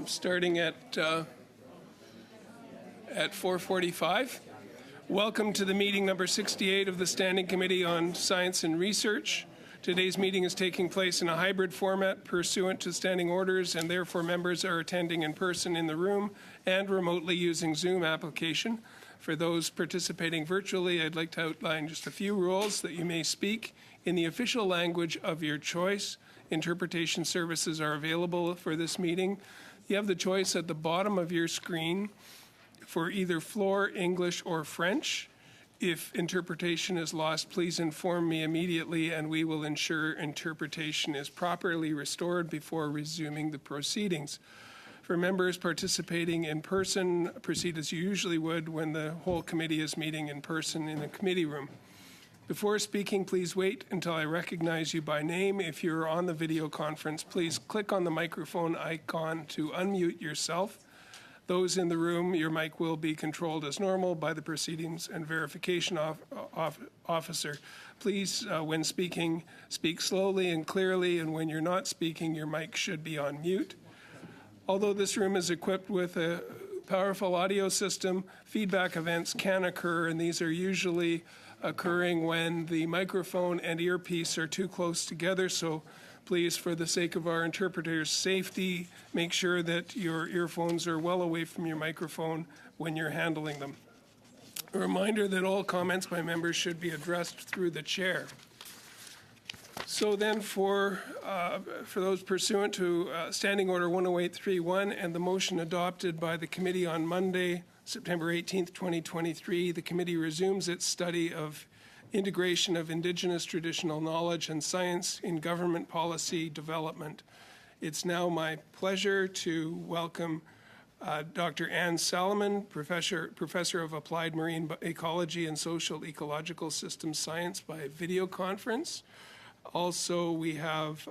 starting at 4:45. Welcome to the meeting number 68 of the Standing Committee on Science and Research. Today's meeting is taking place in a hybrid format pursuant to standing orders, and therefore members are attending in person in the room and remotely using Zoom application. For those participating virtually, I'd like to outline just a few rules that you may speak in the official language of your choice. Interpretation services are available for this meeting. You have the choice at the bottom of your screen for either floor, English, or French. If interpretation is lost, please inform me immediately and we will ensure interpretation is properly restored before resuming the proceedings. For members participating in person, proceed as you usually would when the whole committee is meeting in person in the committee room. Before speaking, please wait until I recognize you by name. If you're on the video conference, please click on the microphone icon to unmute yourself. Those in the room, your mic will be controlled as normal by the proceedings and verification officer. Please, when speaking, speak slowly and clearly, and when you're not speaking, your mic should be on mute. Although this room is equipped with a powerful audio system, feedback events can occur, and these are usually occurring when the microphone and earpiece are too close together. So please, for the sake of our interpreters' safety, make sure that your earphones are well away from your microphone when you're handling them. A reminder that all comments by members should be addressed through the chair. So then for those pursuant to Standing Order 10831 and the motion adopted by the committee on Monday, September 18th, 2023, the committee resumes its study of integration of Indigenous traditional knowledge and science in government policy development. It's now my pleasure to welcome Dr. Anne Salomon, Professor of Applied Marine Ecology and Social Ecological Systems Science by video conference. Also, we have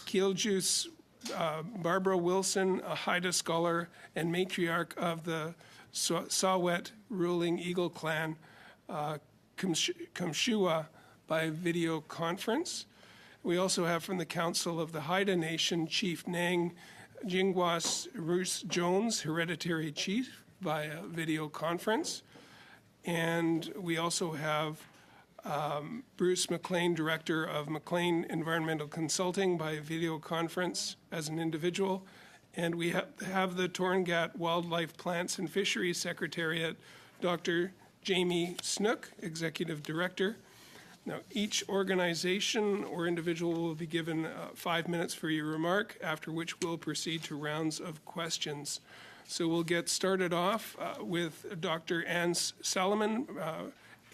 Kielju's Barbara Wilson, a Haida scholar and matriarch of the Sawet ruling Eagle Clan, Kumshua, by video conference. We also have from the Council of the Haida Nation, Chief Nang Jingwas Roos Jones, Hereditary Chief, by video conference. And we also have Bruce McLean, Director of McLean Environmental Consulting, by video conference as an individual. And we have the Torngat Wildlife Plants and Fisheries Secretariat, Dr. Jamie Snook, Executive Director. Now, each organization or individual will be given 5 minutes for your remark, after which we'll proceed to rounds of questions. So we'll get started off with Dr. Anne Salomon,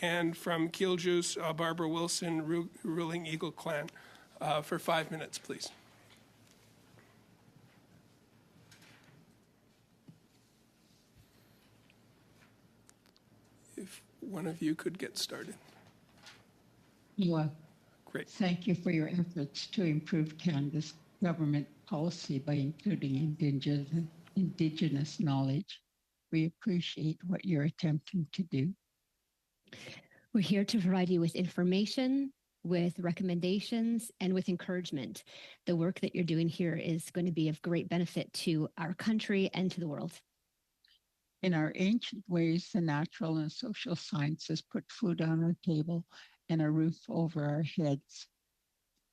and from Kielju's Barbara Wilson, ruling Eagle Clan, for 5 minutes, please. If one of you could get started. Well, great. Thank you for your efforts to improve Canada's government policy by including Indigenous knowledge. We appreciate what you're attempting to do. We're here to provide you with information, with recommendations, and with encouragement. The work that you're doing here is going to be of great benefit to our country and to the world. In our ancient ways, the natural and social sciences put food on our table and a roof over our heads.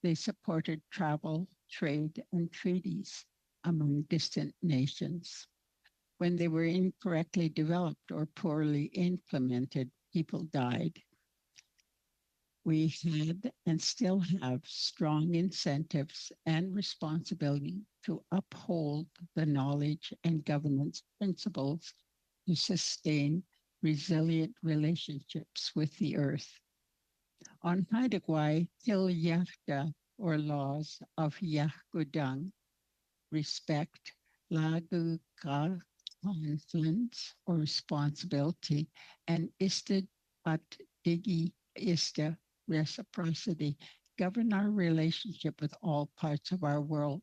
They supported travel, trade, and treaties among distant nations. When they were incorrectly developed or poorly implemented, people died. We had and still have strong incentives and responsibility to uphold the knowledge and governance principles to sustain resilient relationships with the earth. On Haidagwai, Til Yachta, or laws of Yahgudang, respect, Lagu Ka confidence or responsibility, and Istad at Digi Ista, reciprocity, govern our relationship with all parts of our world.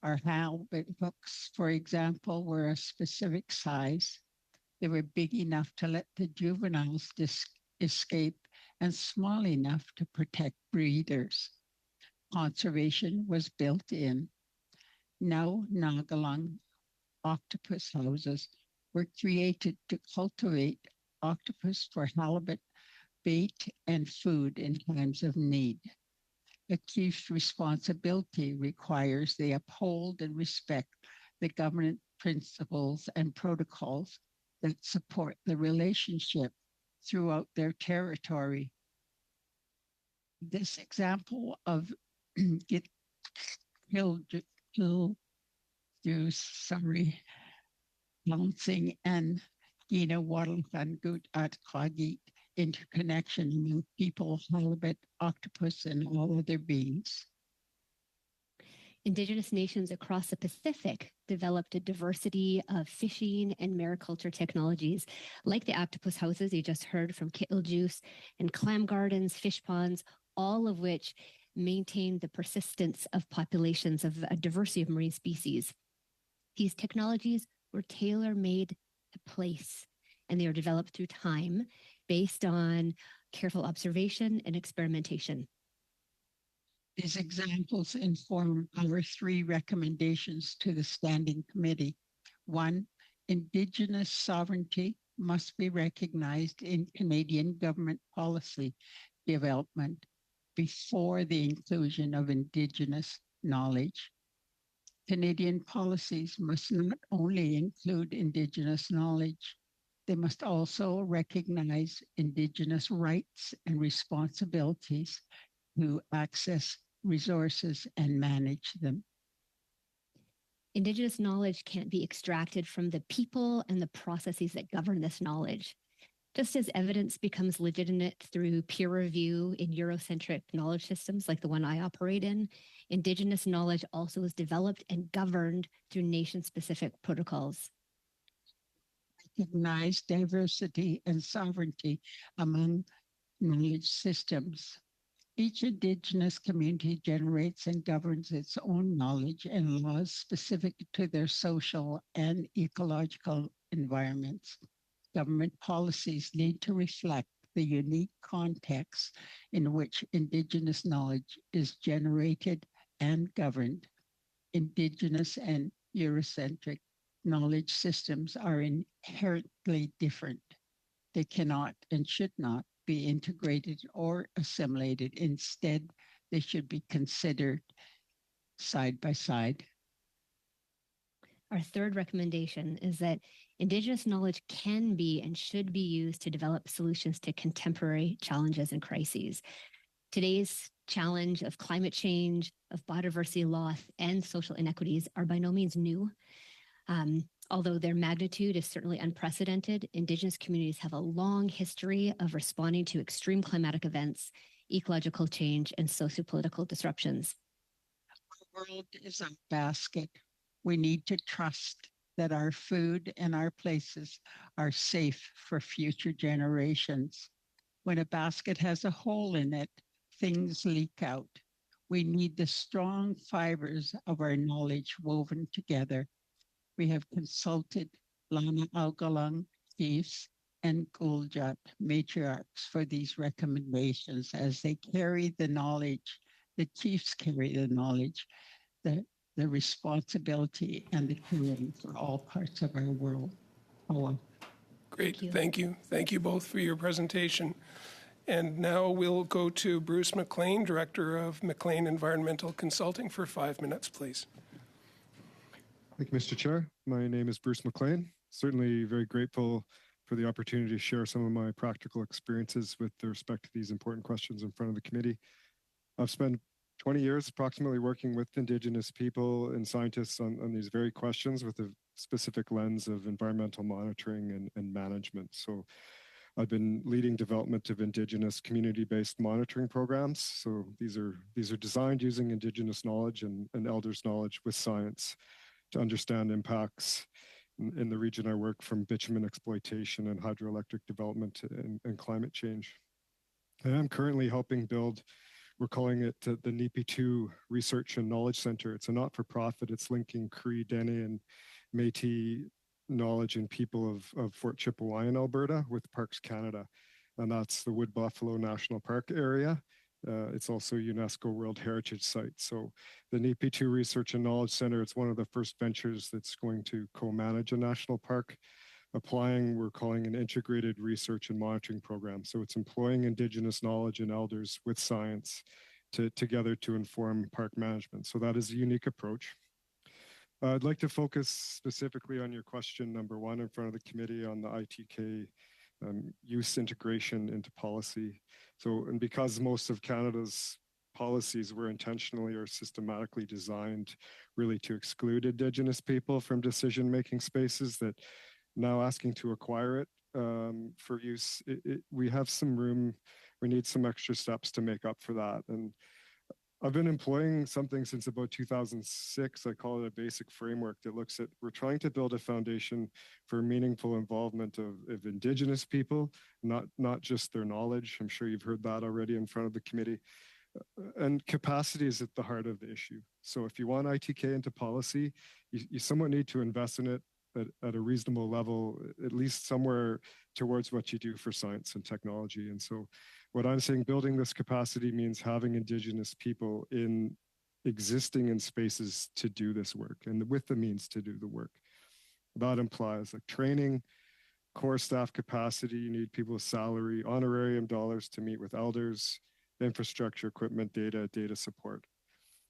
Our halibut hooks, for example, were a specific size. They were big enough to let the juveniles escape and small enough to protect breeders. Conservation was built in. Now Nagalung octopus houses were created to cultivate octopus for halibut bait and food in times of need. A chief's responsibility requires they uphold and respect the government principles and protocols that support the relationship throughout their territory. This example of get killed, kill through, sorry, balancing and Waterland Good at Kagit interconnection among people, halibut, octopus, and all other beings. Indigenous nations across the Pacific developed a diversity of fishing and mariculture technologies, like the octopus houses you just heard from Kittle Juice, and clam gardens, fish ponds, all of which maintain the persistence of populations of a diversity of marine species. These technologies were tailor-made to place, and they were developed through time based on careful observation and experimentation. These examples inform our three recommendations to the Standing Committee. One, Indigenous sovereignty must be recognized in Canadian government policy development before the inclusion of Indigenous knowledge. Canadian policies must not only include Indigenous knowledge, they must also recognize Indigenous rights and responsibilities to access resources and manage them. Indigenous knowledge can't be extracted from the people and the processes that govern this knowledge. Just as evidence becomes legitimate through peer review in Eurocentric knowledge systems like the one I operate in, Indigenous knowledge also is developed and governed through nation-specific protocols. Recognize diversity and sovereignty among knowledge systems. Each Indigenous community generates and governs its own knowledge and laws specific to their social and ecological environments. Government policies need to reflect the unique context in which Indigenous knowledge is generated and governed. Indigenous and Eurocentric knowledge systems are inherently different. They cannot and should not be integrated or assimilated. Instead, they should be considered side by side. Our third recommendation is that Indigenous knowledge can be and should be used to develop solutions to contemporary challenges and crises. Today's challenge of climate change, of biodiversity loss, and social inequities are by no means new. Although their magnitude is certainly unprecedented, Indigenous communities have a long history of responding to extreme climatic events, ecological change, and sociopolitical disruptions. Our world is a basket. We need to trust that our food and our places are safe for future generations. When a basket has a hole in it, things leak out. We need the strong fibers of our knowledge woven together. We have consulted Lana Algalang chiefs and Guljat matriarchs for these recommendations as they carry the knowledge. The chiefs carry the knowledge, the responsibility and the caring for all parts of our world. Great, thank you. Thank you both for your presentation. And now we'll go to Bruce McLean, Director of McLean Environmental Consulting, for 5 minutes, please. Thank you, Mr. Chair. My name is Bruce McLean. Certainly very grateful for the opportunity to share some of my practical experiences with respect to these important questions in front of the committee. I've spent 20 years approximately working with Indigenous people and scientists on these very questions with a specific lens of environmental monitoring and management. So I've been leading development of Indigenous community-based monitoring programs. So these are designed using Indigenous knowledge and elders' knowledge with science to understand impacts in the region I work from bitumen exploitation and hydroelectric development and climate change. And I'm currently helping build, we're calling it the NEPI 2 Research and Knowledge Center. It's a not-for-profit. It's linking Cree, Dene, and Métis knowledge and people of Fort Chipewyan, Alberta, with Parks Canada. And that's the Wood Buffalo National Park area It's also a UNESCO World Heritage Site. So the NEPI2 Research and Knowledge Center, it's one of the first ventures that's going to co-manage a national park. Applying, we're calling an integrated research and monitoring program. So it's employing Indigenous knowledge and elders with science together to inform park management. So that is a unique approach. I'd like to focus specifically on your question number one in front of the committee on the ITK use integration into policy. So, and because most of Canada's policies were intentionally or systematically designed really to exclude Indigenous people from decision-making spaces, that now asking to acquire it for use, we have some room, we need some extra steps to make up for that. And I've been employing something since about 2006. I call it a basic framework that looks at, we're trying to build a foundation for meaningful involvement of Indigenous people, not just their knowledge. I'm sure you've heard that already in front of the committee. And capacity is at the heart of the issue. So if you want ITK into policy, you somewhat need to invest in it at a reasonable level, at least somewhere towards what you do for science and technology. And so what I'm saying, building this capacity means having Indigenous people existing in spaces to do this work and with the means to do the work. That implies like training, core staff capacity, you need people with salary, honorarium dollars to meet with elders, infrastructure, equipment, data support.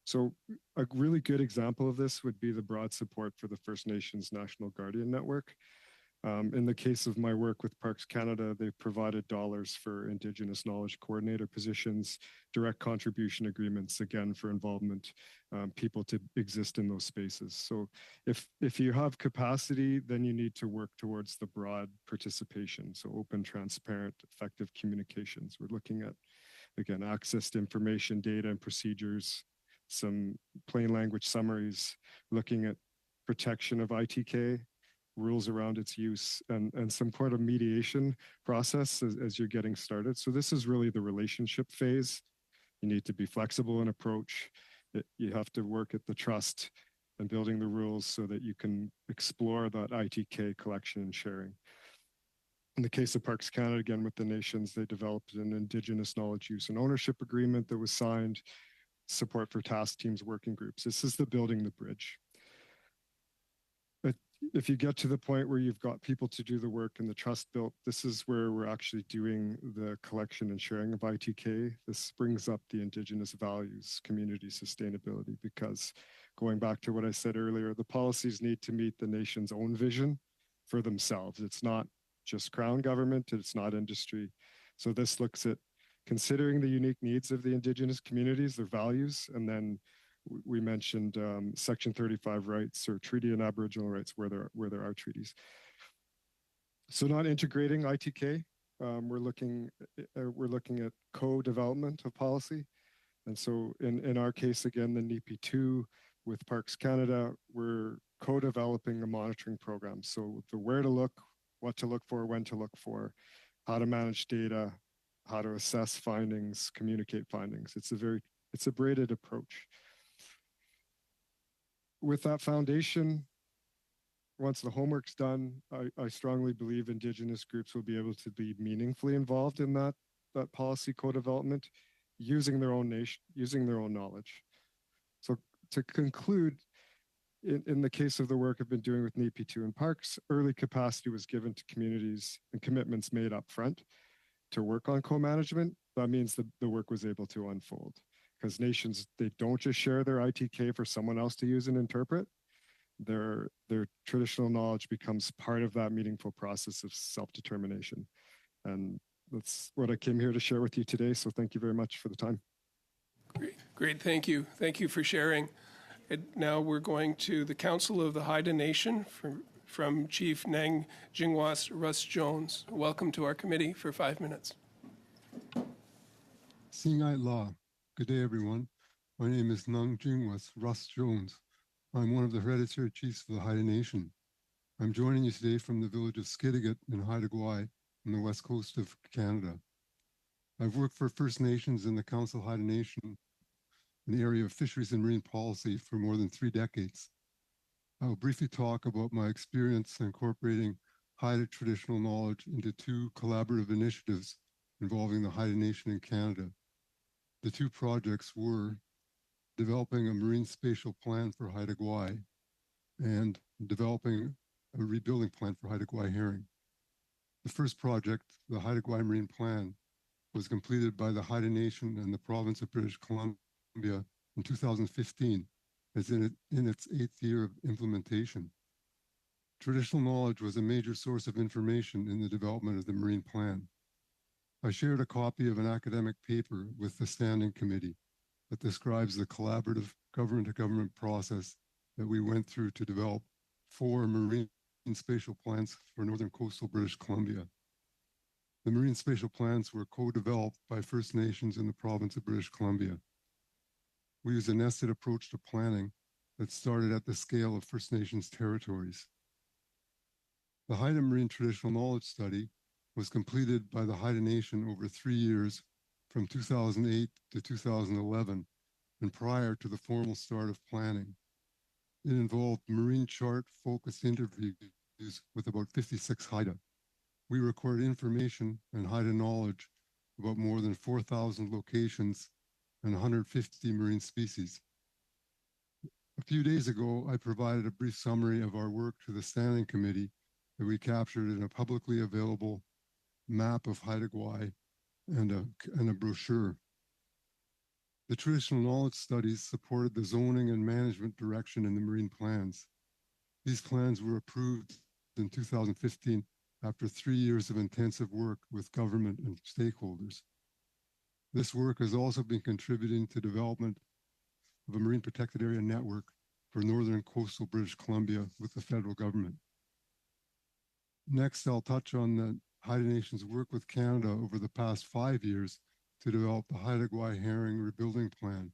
So a really good example of this would be the broad support for the First Nations National Guardian Network. In the case of my work with Parks Canada, they've provided dollars for Indigenous knowledge coordinator positions, direct contribution agreements, again, for involvement, people to exist in those spaces. So if you have capacity, then you need to work towards the broad participation. So open, transparent, effective communications. We're looking at, again, access to information, data, and procedures, some plain language summaries, looking at protection of ITK, rules around its use, and some part of mediation process as you're getting started. So this is really the relationship phase. You need to be flexible in approach. You have to work at the trust and building the rules so that you can explore that ITK collection and sharing. In the case of Parks Canada, again, with the nations, they developed an Indigenous knowledge use and ownership agreement that was signed, support for task teams, working groups. This is the building the bridge. But if you get to the point where you've got people to do the work and the trust built, this is where we're actually doing the collection and sharing of ITK. This brings up the Indigenous values, community sustainability, because going back to what I said earlier, the policies need to meet the nation's own vision for themselves. It's not just Crown government, it's not industry. So this looks at considering the unique needs of the Indigenous communities, their values, and then we mentioned Section 35 rights or Treaty on Aboriginal Rights where there are treaties. So not integrating ITK, we're looking at co-development of policy. And so in our case, again, the NEPI2 with Parks Canada, we're co-developing a monitoring program. So the where to look, what to look for, when to look for, how to manage data, how to assess findings, communicate findings. It's a braided approach. With that foundation, once the homework's done, I strongly believe Indigenous groups will be able to be meaningfully involved in that policy co-development, using their own knowledge. So to conclude, in the case of the work I've been doing with NEPI2 and Parks, early capacity was given to communities and commitments made up front to work on co-management. That means that the work was able to unfold. Because nations, they don't just share their ITK for someone else to use and interpret. Their traditional knowledge becomes part of that meaningful process of self-determination. And that's what I came here to share with you today. So thank you very much for the time. Great, thank you. Thank you for sharing. And now we're going to the Council of the Haida Nation from Chief Nang Jingwas Russ Jones. Welcome to our committee for 5 minutes. Singai La. Good day, everyone. My name is Nang Jingwas Russ Jones. I'm one of the hereditary chiefs of the Haida Nation. I'm joining you today from the village of Skidegate in Haida Gwaii on the west coast of Canada. I've worked for First Nations in the Council of Haida Nation in the area of fisheries and marine policy for more than 3 decades. I will briefly talk about my experience incorporating Haida traditional knowledge into 2 collaborative initiatives involving the Haida Nation in Canada. The two projects were developing a marine spatial plan for Haida Gwaii and developing a rebuilding plan for Haida Gwaii herring. The first project, the Haida Gwaii Marine Plan, was completed by the Haida Nation and the province of British Columbia in 2015, as in its 8th year of implementation. Traditional knowledge was a major source of information in the development of the Marine Plan. I shared a copy of an academic paper with the Standing Committee that describes the collaborative government-to-government process that we went through to develop 4 marine spatial plans for northern coastal British Columbia. The marine spatial plans were co-developed by First Nations in the province of British Columbia. We used a nested approach to planning that started at the scale of First Nations territories. The Haida Marine Traditional Knowledge Study was completed by the Haida Nation over 3 years from 2008 to 2011 and prior to the formal start of planning. It involved marine chart-focused interviews with about 56 Haida. We recorded information and Haida knowledge about more than 4,000 locations and 150 marine species. A few days ago, I provided a brief summary of our work to the Standing Committee that we captured in a publicly available map of Haida Gwaii and a brochure. The traditional knowledge studies supported the zoning and management direction in the marine plans. These plans were approved in 2015 after 3 years of intensive work with government and stakeholders. This work has also been contributing to development of a marine protected area network for northern coastal British Columbia with the federal government. Next, I'll touch on the Haida Nation's work with Canada over the past 5 years to develop the Haida Gwaii herring rebuilding plan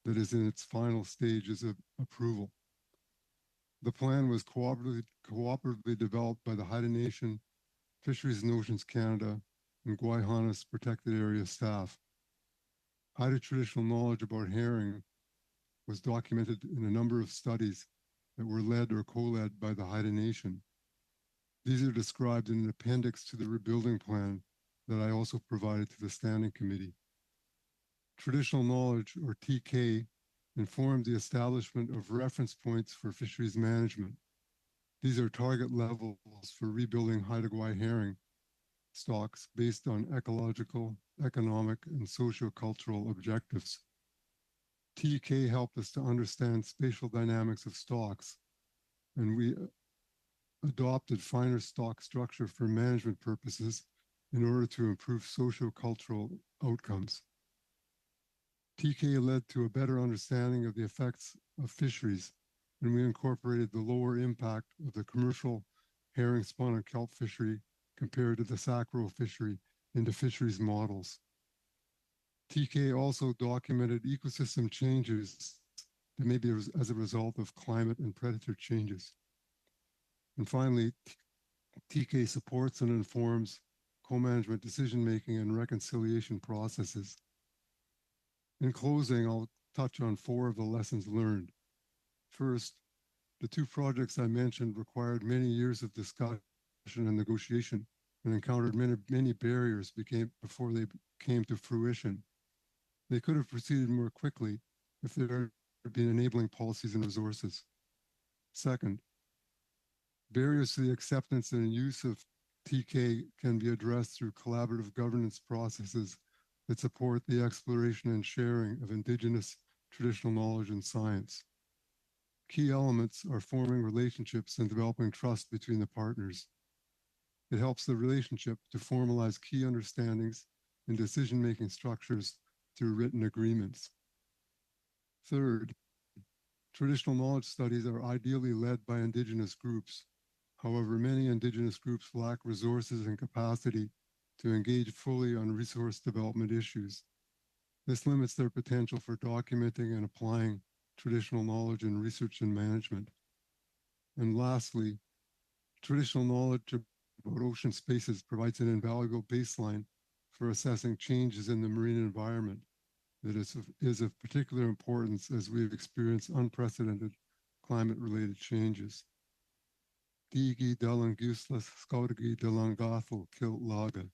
that is in its final stages of approval. The plan was cooperatively developed by the Haida Nation, Fisheries and Oceans Canada, and Gwaii Haanas Protected Area staff. Haida traditional knowledge about herring was documented in a number of studies that were led or co-led by the Haida Nation. These are described in an appendix to the rebuilding plan that I also provided to the Standing Committee. Traditional knowledge, or TK, informed the establishment of reference points for fisheries management. These are target levels for rebuilding Haida Gwaii herring stocks based on ecological, economic, and socio-cultural objectives. TK helped us to understand spatial dynamics of stocks, and we adopted finer stock structure for management purposes in order to improve socio-cultural outcomes. TK led to a better understanding of the effects of fisheries, and we incorporated the lower impact of the commercial herring, spawn, and kelp fishery compared to the sacro fishery into fisheries models. TK also documented ecosystem changes that may be as a result of climate and predator changes. And finally, TK supports and informs co-management decision-making and reconciliation processes. In closing, I'll touch on 4 of the lessons learned. First, the 2 projects I mentioned required many years of discussion and negotiation and encountered many barriers before they came to fruition. They could have proceeded more quickly if there had been enabling policies and resources. Second, barriers to the acceptance and use of TK can be addressed through collaborative governance processes that support the exploration and sharing of Indigenous traditional knowledge and science. Key elements are forming relationships and developing trust between the partners. It helps the relationship to formalize key understandings and decision-making structures through written agreements. Third, traditional knowledge studies are ideally led by Indigenous groups. However, many Indigenous groups lack resources and capacity to engage fully on resource development issues. This limits their potential for documenting and applying traditional knowledge in research and management. And lastly, traditional knowledge about ocean spaces provides an invaluable baseline for assessing changes in the marine environment that is of particular importance as we've experienced unprecedented climate-related changes. Digi dalanguslas skaudagi dalangathal kilt laga.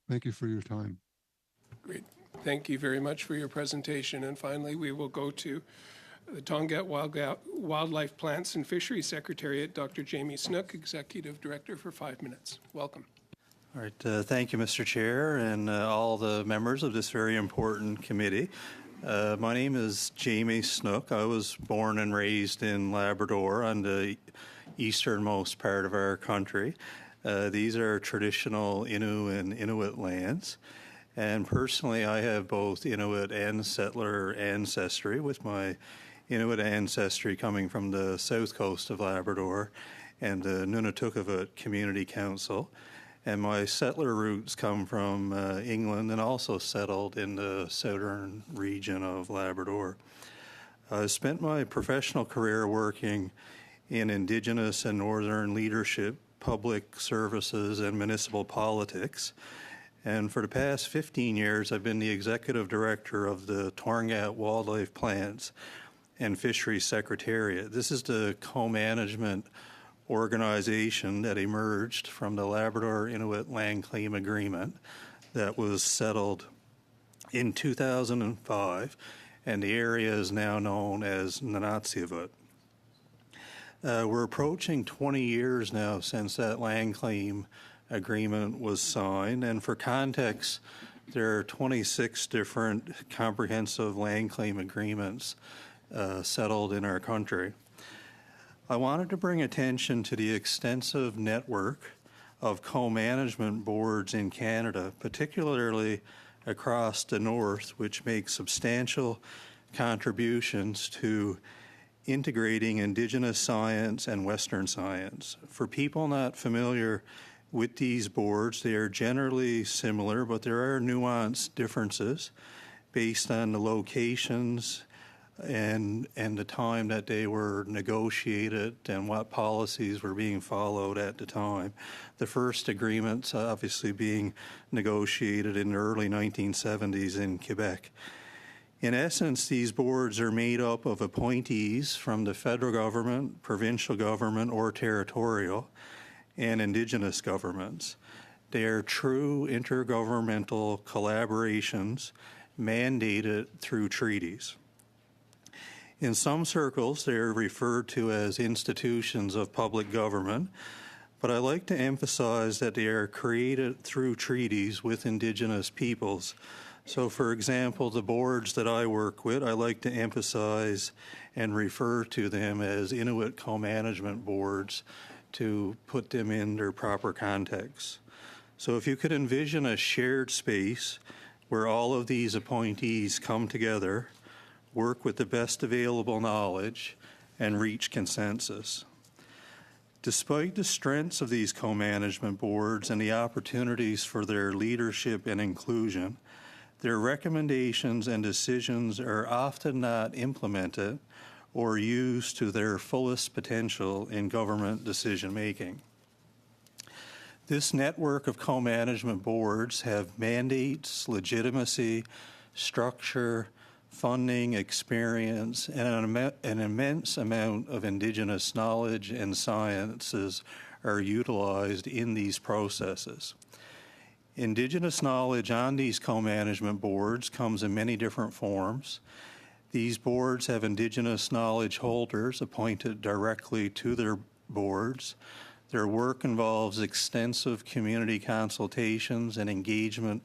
Thank you for your time. Great. Thank you very much for your presentation. And finally, we will go to the Tongaat Wildlife Plants and Fisheries Secretariat, Dr. Jamie Snook, Executive Director, for 5 minutes. Welcome. All right, thank you, Mr. Chair, and all the members of this very important committee. My name is Jamie Snook. I was born and raised in Labrador on the easternmost part of our country. These are traditional Innu and Inuit lands. And personally, I have both Inuit and settler ancestry, with my Inuit ancestry coming from the south coast of Labrador and the Nunatukavut Community Council. And my settler roots come from England and also settled in the southern region of Labrador. I spent my professional career working in Indigenous and Northern leadership, public services, and municipal politics. And for the past 15 years, I've been the Executive Director of the Tongaat Wildlife Plants and Fisheries Secretariat. This is the co-management organization that emerged from the Labrador Inuit Land Claim Agreement that was settled in 2005, and the area is now known as Nunatsiavut. We're approaching 20 years now since that land claim agreement was signed, and for context, there are 26 different comprehensive land claim agreements settled in our country. I wanted to bring attention to the extensive network of co-management boards in Canada, particularly across the north, which make substantial contributions to integrating Indigenous science and Western science. For people not familiar with these boards, they are generally similar, but there are nuanced differences based on the locations and the time that they were negotiated and what policies were being followed at the time. The first agreements obviously being negotiated in the early 1970s in Quebec. In essence, these boards are made up of appointees from the federal government, provincial government, or territorial, and Indigenous governments. They are true intergovernmental collaborations mandated through treaties. In some circles, they are referred to as institutions of public government, but I like to emphasize that they are created through treaties with Indigenous peoples. So, for example, the boards that I work with, I like to emphasize and refer to them as Inuit co-management boards to put them in their proper context. So if you could envision a shared space where all of these appointees come together, work with the best available knowledge, and reach consensus. Despite the strengths of these co-management boards and the opportunities for their leadership and inclusion, their recommendations and decisions are often not implemented or used to their fullest potential in government decision-making. This network of co-management boards have mandates, legitimacy, structure, funding, experience, and an immense amount of Indigenous knowledge and sciences are utilized in these processes. Indigenous knowledge on these co-management boards comes in many different forms. These boards have Indigenous knowledge holders appointed directly to their boards. Their work involves extensive community consultations and engagement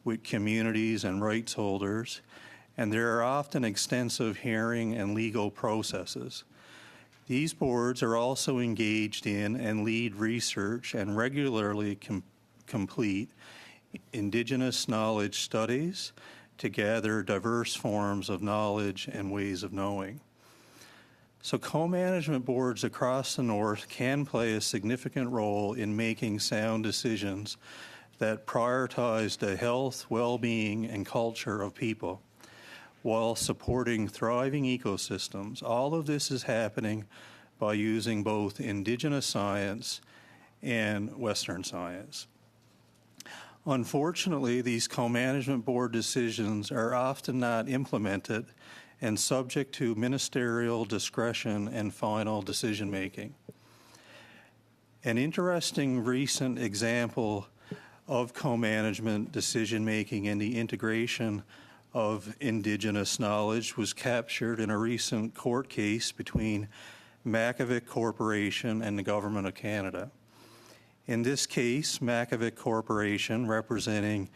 with communities and rights holders, and there are often extensive hearing and legal processes. These boards are also engaged in and lead research and regularly complete Indigenous knowledge studies to gather diverse forms of knowledge and ways of knowing. So co-management boards across the North can play a significant role in making sound decisions that prioritize the health, well-being, and culture of people, while supporting thriving ecosystems. All of this is happening by using both Indigenous science and Western science. Unfortunately, these co-management board decisions are often not implemented and subject to ministerial discretion and final decision-making. An interesting recent example of co-management, decision-making, and the integration of Indigenous knowledge was captured in a recent court case between Makovic Corporation and the Government of Canada. In this case, Makovic Corporation, representing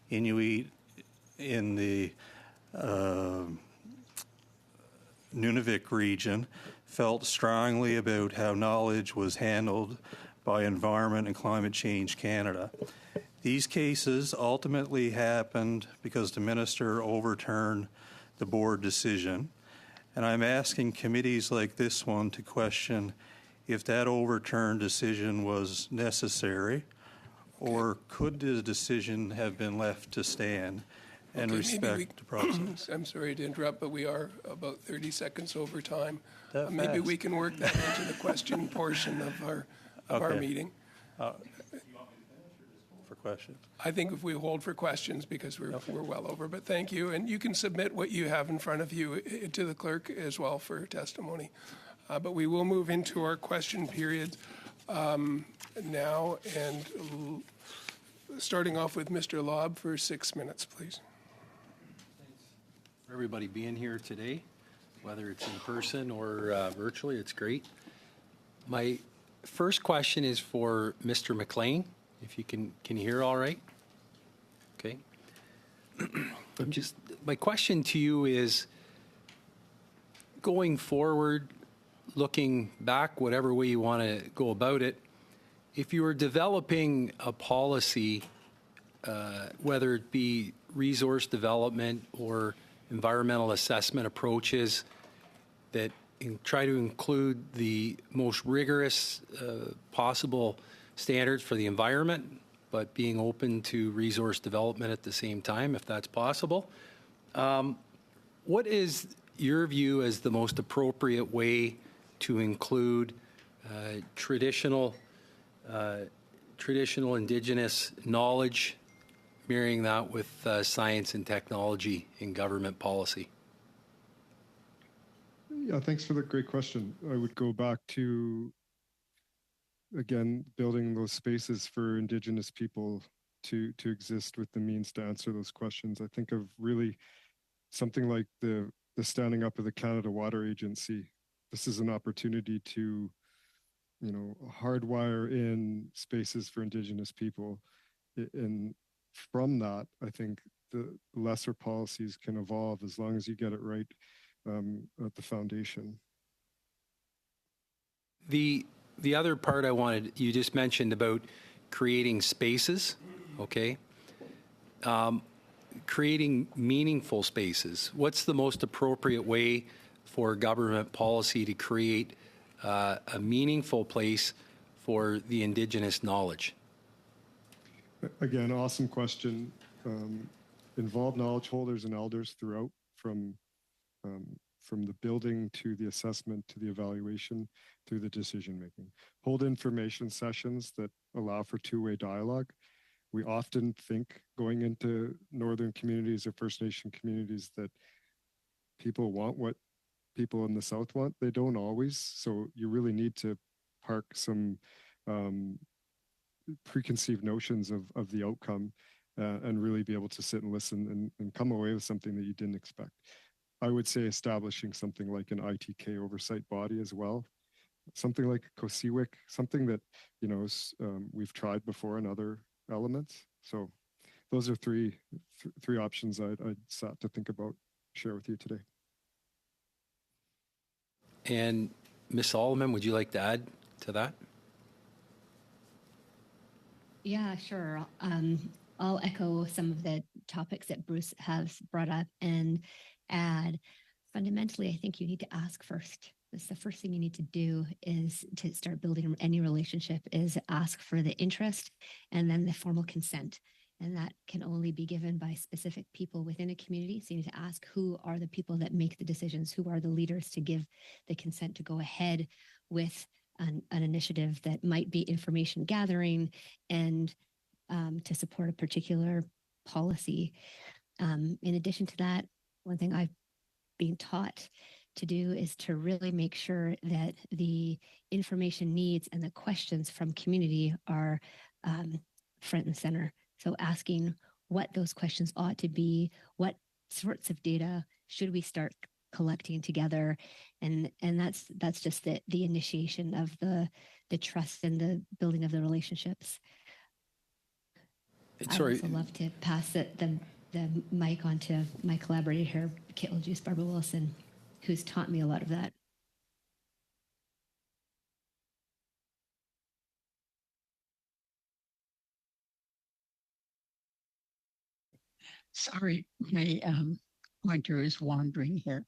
Inuit in the Nunavik region, felt strongly about how knowledge was handled by Environment and Climate Change Canada. These cases ultimately happened because the minister overturned the board decision, and I'm asking committees like this one to question if that overturned decision was necessary, or could the decision have been left to stand and Okay, respect the process? I'm sorry to interrupt, but we are about 30 seconds over time. That Maybe fast? we can work that into the question portion of our Okay. meeting. For questions. I think if we hold for questions, because we're well over, but thank you. And you can submit what you have in front of you to the clerk as well for testimony. But we will move into our question period now, and starting off with Mr. Lobb for 6 minutes, please. For everybody being here today, whether it's in person or virtually, it's great. My first question is for Mr. McLean. If you can you hear all right? Okay. My question to you is, going forward, looking back, whatever way you want to go about it, if you were developing a policy, whether it be resource development or environmental assessment approaches that try to include the most rigorous possible standards for the environment, but being open to resource development at the same time, if that's possible. What is your view as the most appropriate way to include traditional Indigenous knowledge, marrying that with science and technology in government policy? Yeah, thanks for the great question. I would go back to, again, building those spaces for Indigenous people to exist with the means to answer those questions. I think of really something like the standing up of the Canada Water Agency. This is an opportunity to, hardwire in spaces for Indigenous people. And from that, I think the lesser policies can evolve as long as you get it right at the foundation. The other part you just mentioned about creating spaces, okay? Creating meaningful spaces. What's the most appropriate way for government policy to create a meaningful place for the Indigenous knowledge? Again, awesome question. Involve knowledge holders and elders throughout, from the building to the assessment to the evaluation through the decision making. Hold information sessions that allow for two-way dialogue. We often think going into northern communities or First Nation communities that people want what people in the South want. They don't always. So you really need to park some preconceived notions of the outcome and really be able to sit and listen and come away with something that you didn't expect. I would say establishing something like an ITK oversight body as well, something like COSEWIC, something that we've tried before in other elements. So those are three options I'd sat to think about, share with you today. And Ms. Solomon, would you like to add to that? Yeah, sure. I'll echo some of the topics that Bruce has brought up and add. Fundamentally, I think you need to ask first. That's the first thing you need to do, is to start building any relationship, is ask for the interest and then the formal consent. And that can only be given by specific people within a community. So you need to ask, who are the people that make the decisions? Who are the leaders to give the consent to go ahead with an initiative that might be information gathering and to support a particular policy. In addition to that, one thing I've been taught to do is to really make sure that the information needs and the questions from community are front and center. So asking what those questions ought to be, what sorts of data should we start collecting together, and that's just the initiation of the trust and the building of the relationships. Sorry. I'd also love to pass the mic on to my collaborator here, Kittle Juice Barbara Wilson, who's taught me a lot of that. Sorry, my pointer is wandering here.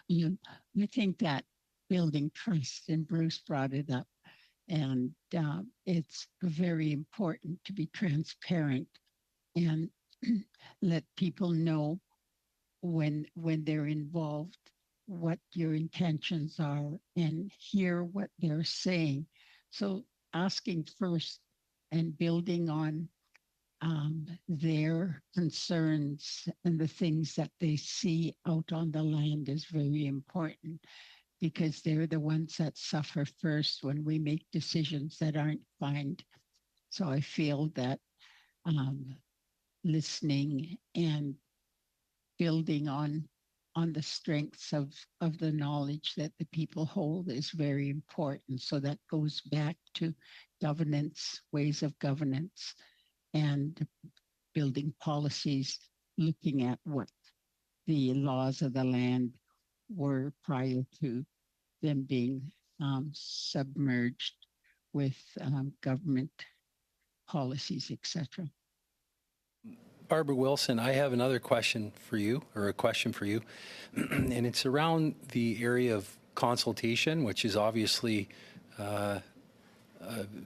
I think that building trust, and Bruce brought it up, and it's very important to be transparent and let people know when they're involved what your intentions are and hear what they're saying. So asking first and building on their concerns and the things that they see out on the land is very important, because they're the ones that suffer first when we make decisions that aren't kind. So I feel that listening and building on the strengths of the knowledge that the people hold is very important. So that goes back to governance, ways of governance, and building policies, looking at what the laws of the land were prior to them being submerged with government policies, etc. Barbara Wilson, I have another question for you, or a question for you, and it's around the area of consultation, which is obviously a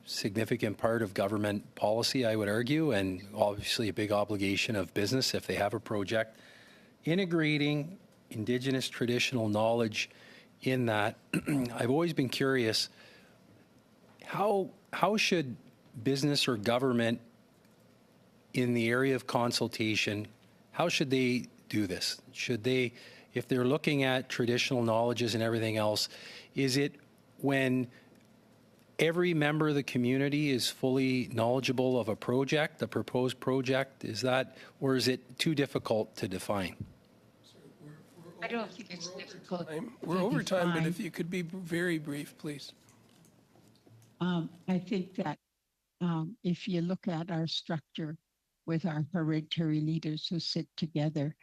significant part of government policy, I would argue, and obviously a big obligation of business if they have a project. Integrating Indigenous traditional knowledge in that, I've always been curious, how should business or government in the area of consultation, how should they do this? Should they, if they're looking at traditional knowledges and everything else, is it when every member of the community is fully knowledgeable of a project, a proposed project? Is that, or is it too difficult to define? I don't think it's difficult. We're over time, but if you could be very brief, please. I think that if you look at our structure with our hereditary leaders who sit together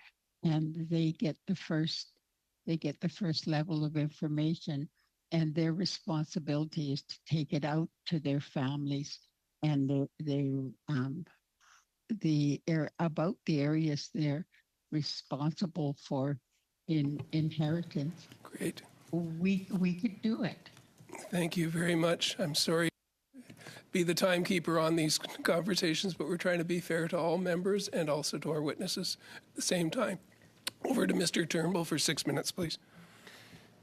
and they get the first level of information, and their responsibility is to take it out to their families and about the areas they're responsible for in inheritance. Great. We could do it. Thank you very much. I'm sorry to be the timekeeper on these conversations, but we're trying to be fair to all members and also to our witnesses at the same time. Over to Mr. Turnbull for 6 minutes, please.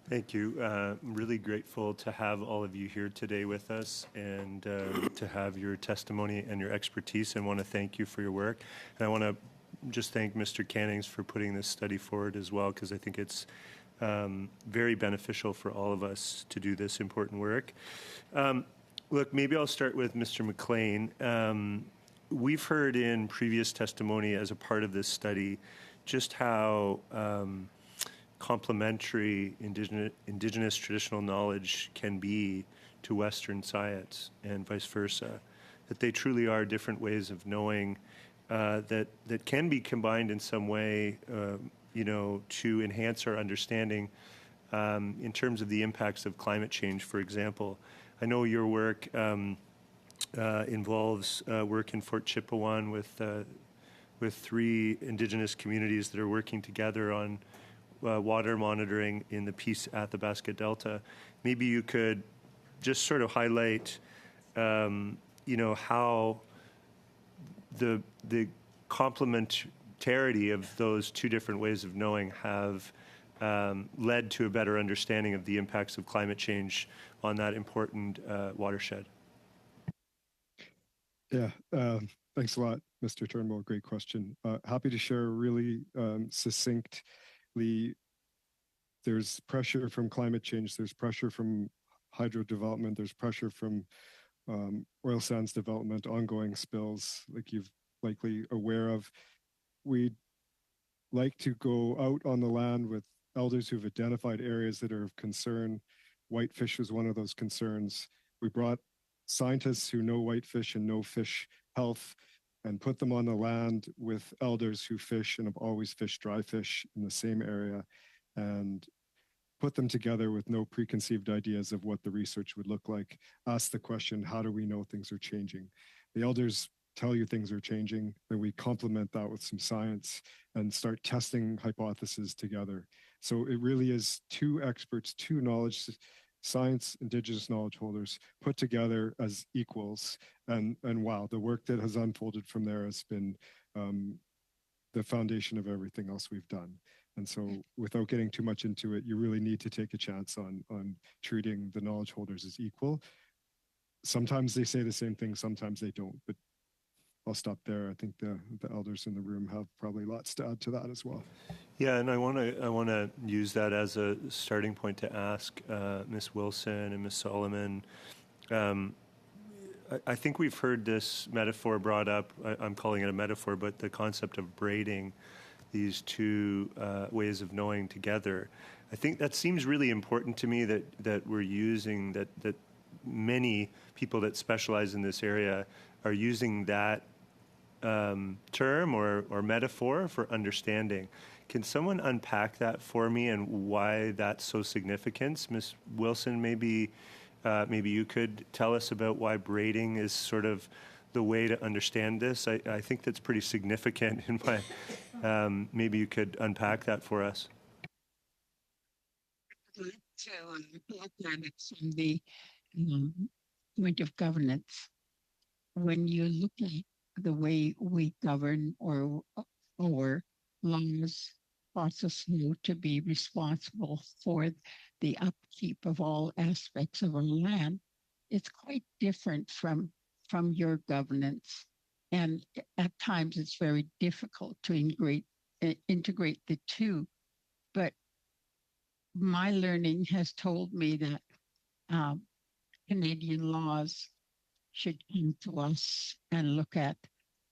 Thank you. I'm really grateful to have all of you here today with us and to have your testimony and your expertise, and want to thank you for your work. And I want to just thank Mr. Cannings for putting this study forward as well, because I think it's very beneficial for all of us to do this important work. Look, maybe I'll start with Mr. McLean. We've heard in previous testimony as a part of this study just how complementary Indigenous traditional knowledge can be to Western science and vice versa, that they truly are different ways of knowing that can be combined in some way, to enhance our understanding in terms of the impacts of climate change, for example. I know your work involves work in Fort Chipewyan with 3 Indigenous communities that are working together on water monitoring in the Peace Athabasca Delta. Maybe you could just sort of highlight, how the complementarity of those 2 different ways of knowing have led to a better understanding of the impacts of climate change on that important watershed. Yeah, thanks a lot, Mr. Turnbull. Great question. Happy to share really succinctly. There's pressure from climate change. There's pressure from hydro development. There's pressure from oil sands development, ongoing spills, like you've likely aware of, we like to go out on the land with elders who've identified areas that are of concern. Whitefish was one of those concerns. We brought scientists who know whitefish and know fish health and put them on the land with elders who fish and have always fished dry fish in the same area, and put them together with no preconceived ideas of what the research would look like. Ask the question, how do we know things are changing? The elders tell you things are changing, then we complement that with some science and start testing hypotheses together. So it really is two experts, two knowledge, science, Indigenous knowledge holders put together as equals. And wow, the work that has unfolded from there has been the foundation of everything else we've done. And so without getting too much into it, you really need to take a chance on treating the knowledge holders as equal. Sometimes they say the same thing, sometimes they don't, but I'll stop there. I think the elders in the room have probably lots to add to that as well. Yeah, and I want to use that as a starting point to ask Ms. Wilson and Ms. Solomon. I think we've heard this metaphor brought up. I'm calling it a metaphor, but the concept of braiding these two ways of knowing together. I think that seems really important to me, that we're using, that many people that specialize in this area are using that term or metaphor for understanding. Can someone unpack that for me and why that's so significant? Ms. Wilson, maybe you could tell us about why braiding is sort of the way to understand this. I think that's pretty significant in my, maybe you could unpack that for us. I'd like to look at it from the point of governance. When you look at the way we govern or our laws process you to be responsible for the upkeep of all aspects of our land, it's quite different from your governance. And at times it's very difficult to integrate the two. But my learning has told me that Canadian laws should come to us and look at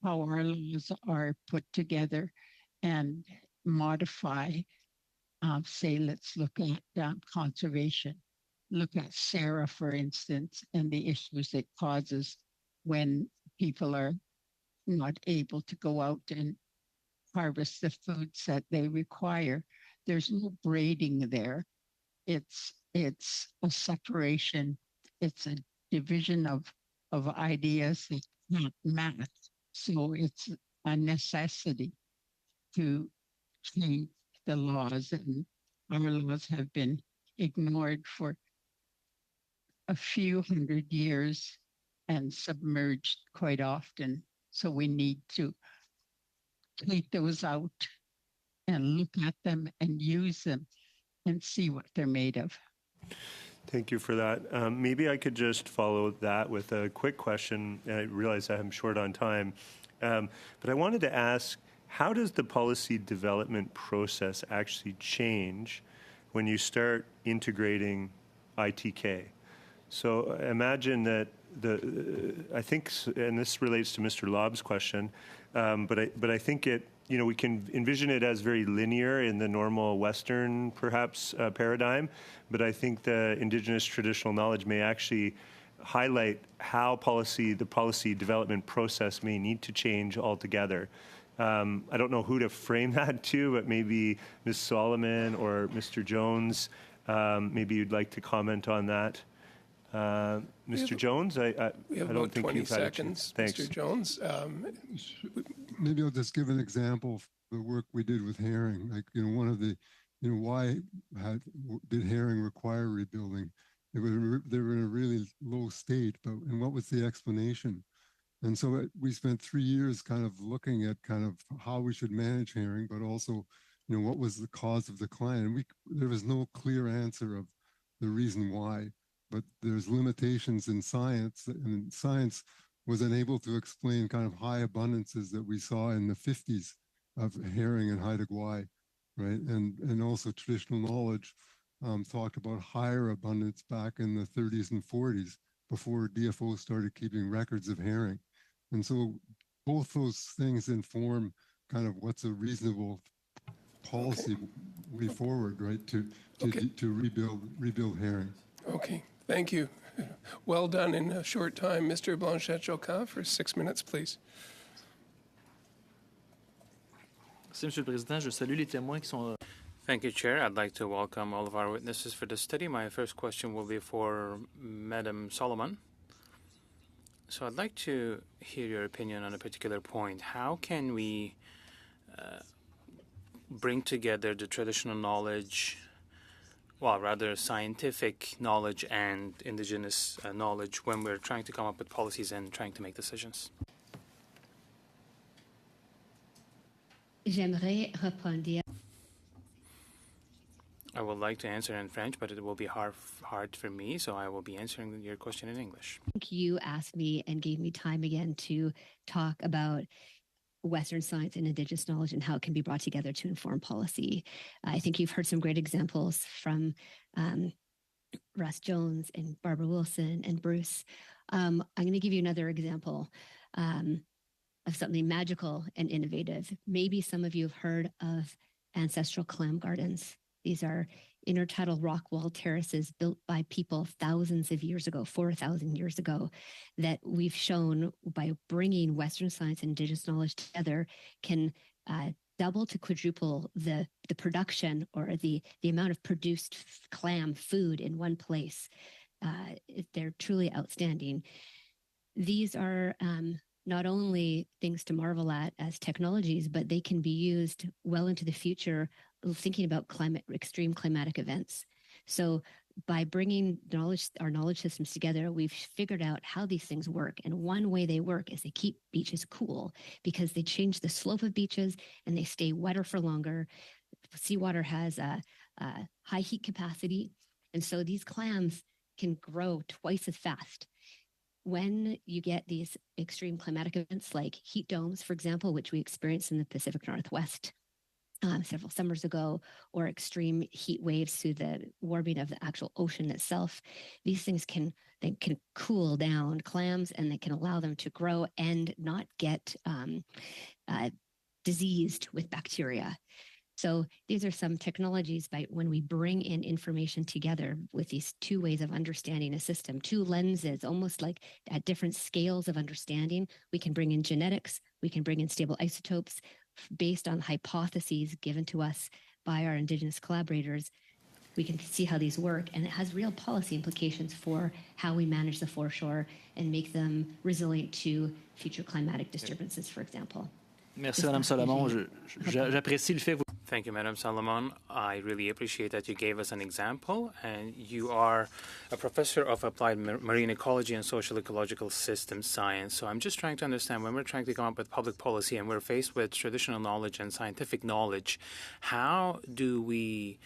how our laws are put together and modify. Say, let's look at conservation. Look at SRSR, for instance, and the issues it causes when people are not able to go out and harvest the foods that they require. There's no braiding there. It's a separation. It's a division of ideas that can't match. So it's a necessity to change the laws, and our laws have been ignored for a few hundred years and submerged quite often. So we need to take those out and look at them and use them and see what they're made of. Thank you for that. Maybe I could just follow that with a quick question. I realize I'm short on time, but I wanted to ask, how does the policy development process actually change when you start integrating ITK? So imagine that I think, and this relates to Mr. Lobb's question, but I think we can envision it as very linear in the normal Western, perhaps, paradigm. But I think the Indigenous traditional knowledge may actually highlight how the policy development process may need to change altogether. I don't know who to frame that to, but maybe Ms. Solomon or Mr. Jones, maybe you'd like to comment on that. Mr. Jones, I don't think you've had a chance. Thanks. Mr. Jones. Maybe I'll just give an example of the work we did with herring. Like, one of the, why did herring require rebuilding? They were in a really low state, and what was the explanation? And so we spent 3 years kind of looking at kind of how we should manage herring, but also, what was the cause of decline? And there was no clear answer of the reason why, but there's limitations in science, and science was unable to explain kind of high abundances that we saw in the 50s of herring in Haida Gwaii, right? And also traditional knowledge talked about higher abundance back in the 30s and 40s before DFO started keeping records of herring. And so both those things inform kind of what's a reasonable policy way forward, right? To rebuild herring. Okay, thank you. Well done in a short time. Mr. Blanchet-Choquin for 6 minutes, please. Merci, Monsieur le Président. Je salue les témoins qui sont. Thank you, Chair. I'd like to welcome all of our witnesses for this study. My first question will be for Madam Solomon. So I'd like to hear your opinion on a particular point. How can we bring together the traditional knowledge, well, rather scientific knowledge and Indigenous knowledge when we're trying to come up with policies and trying to make decisions? J'aimerais répondre. I would like to answer in French, but it will be hard for me, so I will be answering your question in English. You asked me and gave me time again to talk about Western science and Indigenous knowledge and how it can be brought together to inform policy. I think you've heard some great examples from Russ Jones and Barbara Wilson and Bruce. I'm going to give you another example of something magical and innovative. Maybe some of you have heard of ancestral clam gardens. These are intertidal rock wall terraces built by people thousands of years ago, 4,000 years ago, that we've shown by bringing Western science and Indigenous knowledge together can double to quadruple the production or the amount of produced clam food in one place. They're truly outstanding. These are not only things to marvel at as technologies, but they can be used well into the future, thinking about extreme climatic events. So by bringing our knowledge systems together, we've figured out how these things work. And one way they work is they keep beaches cool because they change the slope of beaches and they stay wetter for longer. Seawater has a high heat capacity. And so these clams can grow twice as fast. When you get these extreme climatic events like heat domes, for example, which we experienced in the Pacific Northwest several summers ago, or extreme heat waves through the warming of the actual ocean itself, these things can cool down clams and they can allow them to grow and not get diseased with bacteria. So these are some technologies by when we bring in information together with these two ways of understanding a system, two lenses, almost like at different scales of understanding. We can bring in genetics, we can bring in stable isotopes based on hypotheses given to us by our Indigenous collaborators. We can see how these work, and it has real policy implications for how we manage the foreshore and make them resilient to future climatic disturbances, for example. Merci, Madame Solomon. J'apprécie le fait que vous. Thank you, Madam Solomon. I really appreciate that you gave us an example, and you are a professor of applied marine ecology and social ecological system science. So I'm just trying to understand, when we're trying to come up with public policy and we're faced with traditional knowledge and scientific knowledge, how do we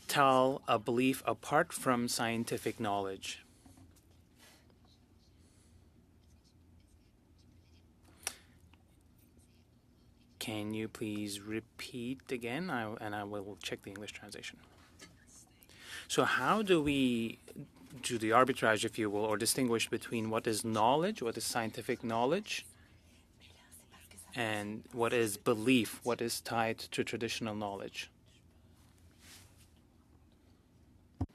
tell a belief apart from scientific knowledge? Can you please repeat again? And I will check the English translation. So how do we do the arbitrage, if you will, or distinguish between what is knowledge, what is scientific knowledge, and what is belief, what is tied to traditional knowledge?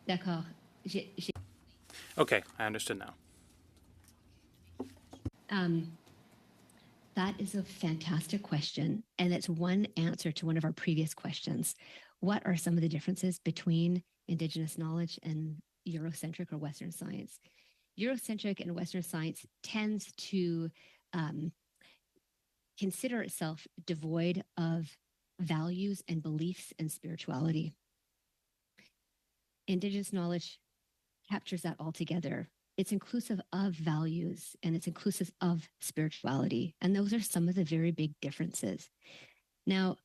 D'accord. Okay, I understood now. That is a fantastic question, and it's one answer to one of our previous questions. What are some of the differences between Indigenous knowledge and Eurocentric or Western science? Eurocentric and Western science tends to consider itself devoid of values and beliefs and spirituality. Indigenous knowledge captures that all together. It's inclusive of values and it's inclusive of spirituality. And those are some of the very big differences. Now,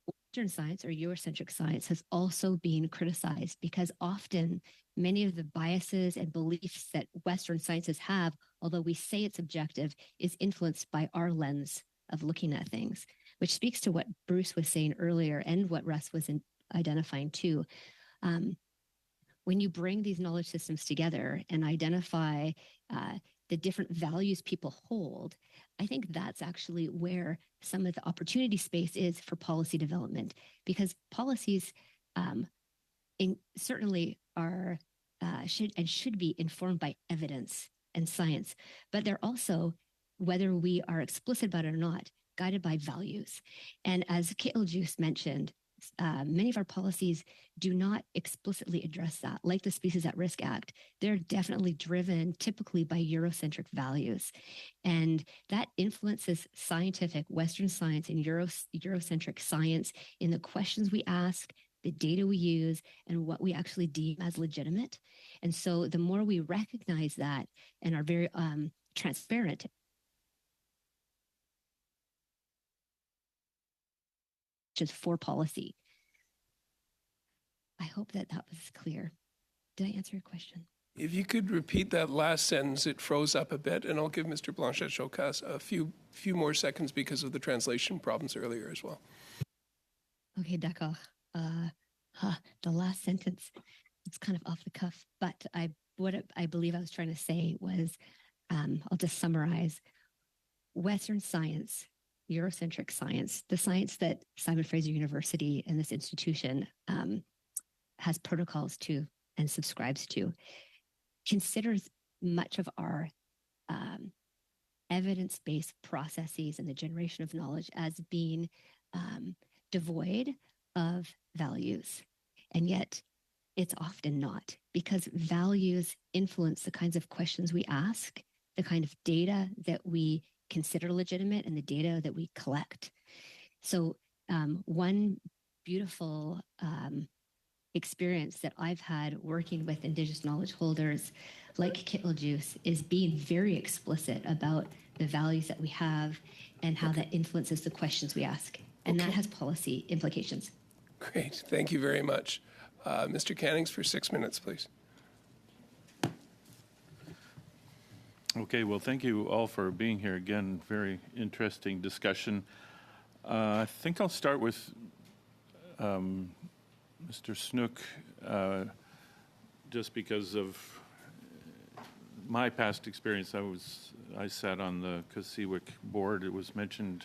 Western science or Eurocentric science has also been criticized because often many of the biases and beliefs that Western sciences have, although we say it's objective, is influenced by our lens of looking at things, which speaks to what Bruce was saying earlier and what Russ was identifying too. When you bring these knowledge systems together and identify the different values people hold, I think that's actually where some of the opportunity space is for policy development, because policies certainly are should be informed by evidence and science, but they're also, whether we are explicit about it or not, guided by values. And as Caitlin Juice mentioned, many of our policies do not explicitly address that. Like the Species at Risk Act, they're definitely driven typically by Eurocentric values. And that influences scientific Western science and Eurocentric science in the questions we ask, the data we use, and what we actually deem as legitimate. And so the more we recognize that and are very transparent just for policy. I hope that was clear. Did I answer your question? If you could repeat that last sentence, it froze up a bit, and I'll give Mr. Blanchet-Chaucas a few more seconds because of the translation problems earlier as well. Okay, d'accord. The last sentence, it's kind of off the cuff, but what I believe I was trying to say was, I'll just summarize. Western science, Eurocentric science, the science that Simon Fraser University and this institution has protocols to and subscribes to, considers much of our evidence-based processes and the generation of knowledge as being devoid of values. And yet it's often not, because values influence the kinds of questions we ask, the kind of data that we consider legitimate, and the data that we collect. So one beautiful experience that I've had working with Indigenous knowledge holders like Kittle Juice is being very explicit about the values that we have and how that influences the questions we ask. And that has policy implications. Great. Thank you very much. Mr. Cannings, for 6 minutes, please. Okay, well, thank you all for being here again. Very interesting discussion. I think I'll start with Mr. Snook, just because of my past experience. I sat on the CSIWIC board. It was mentioned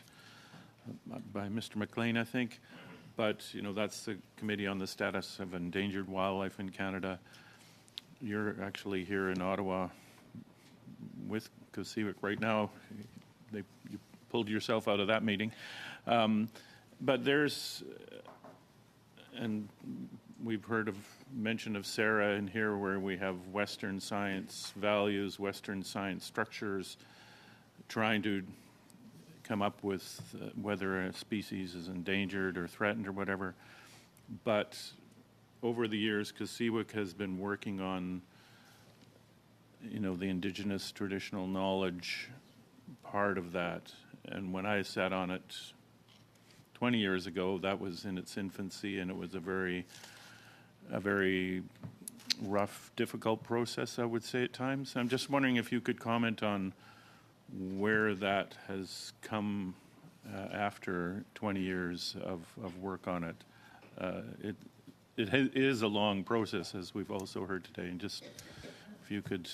by Mr. McLean, I think. But, you know, that's the Committee on the Status of Endangered Wildlife in Canada. You're actually here in Ottawa with CSIWIC right now. You pulled yourself out of that meeting. But there's, and we've heard of mention of Sarah in here, where we have Western science values, Western science structures, trying to come up with whether a species is endangered or threatened or whatever. But over the years, CSIWIC has been working on, you know, the Indigenous traditional knowledge part of that. And when I sat on it 20 years ago, that was in its infancy, and it was a very rough, difficult process, I would say, at times. I'm just wondering if you could comment on where that has come after 20 years of work on it. It is a long process, as we've also heard today, and just if you could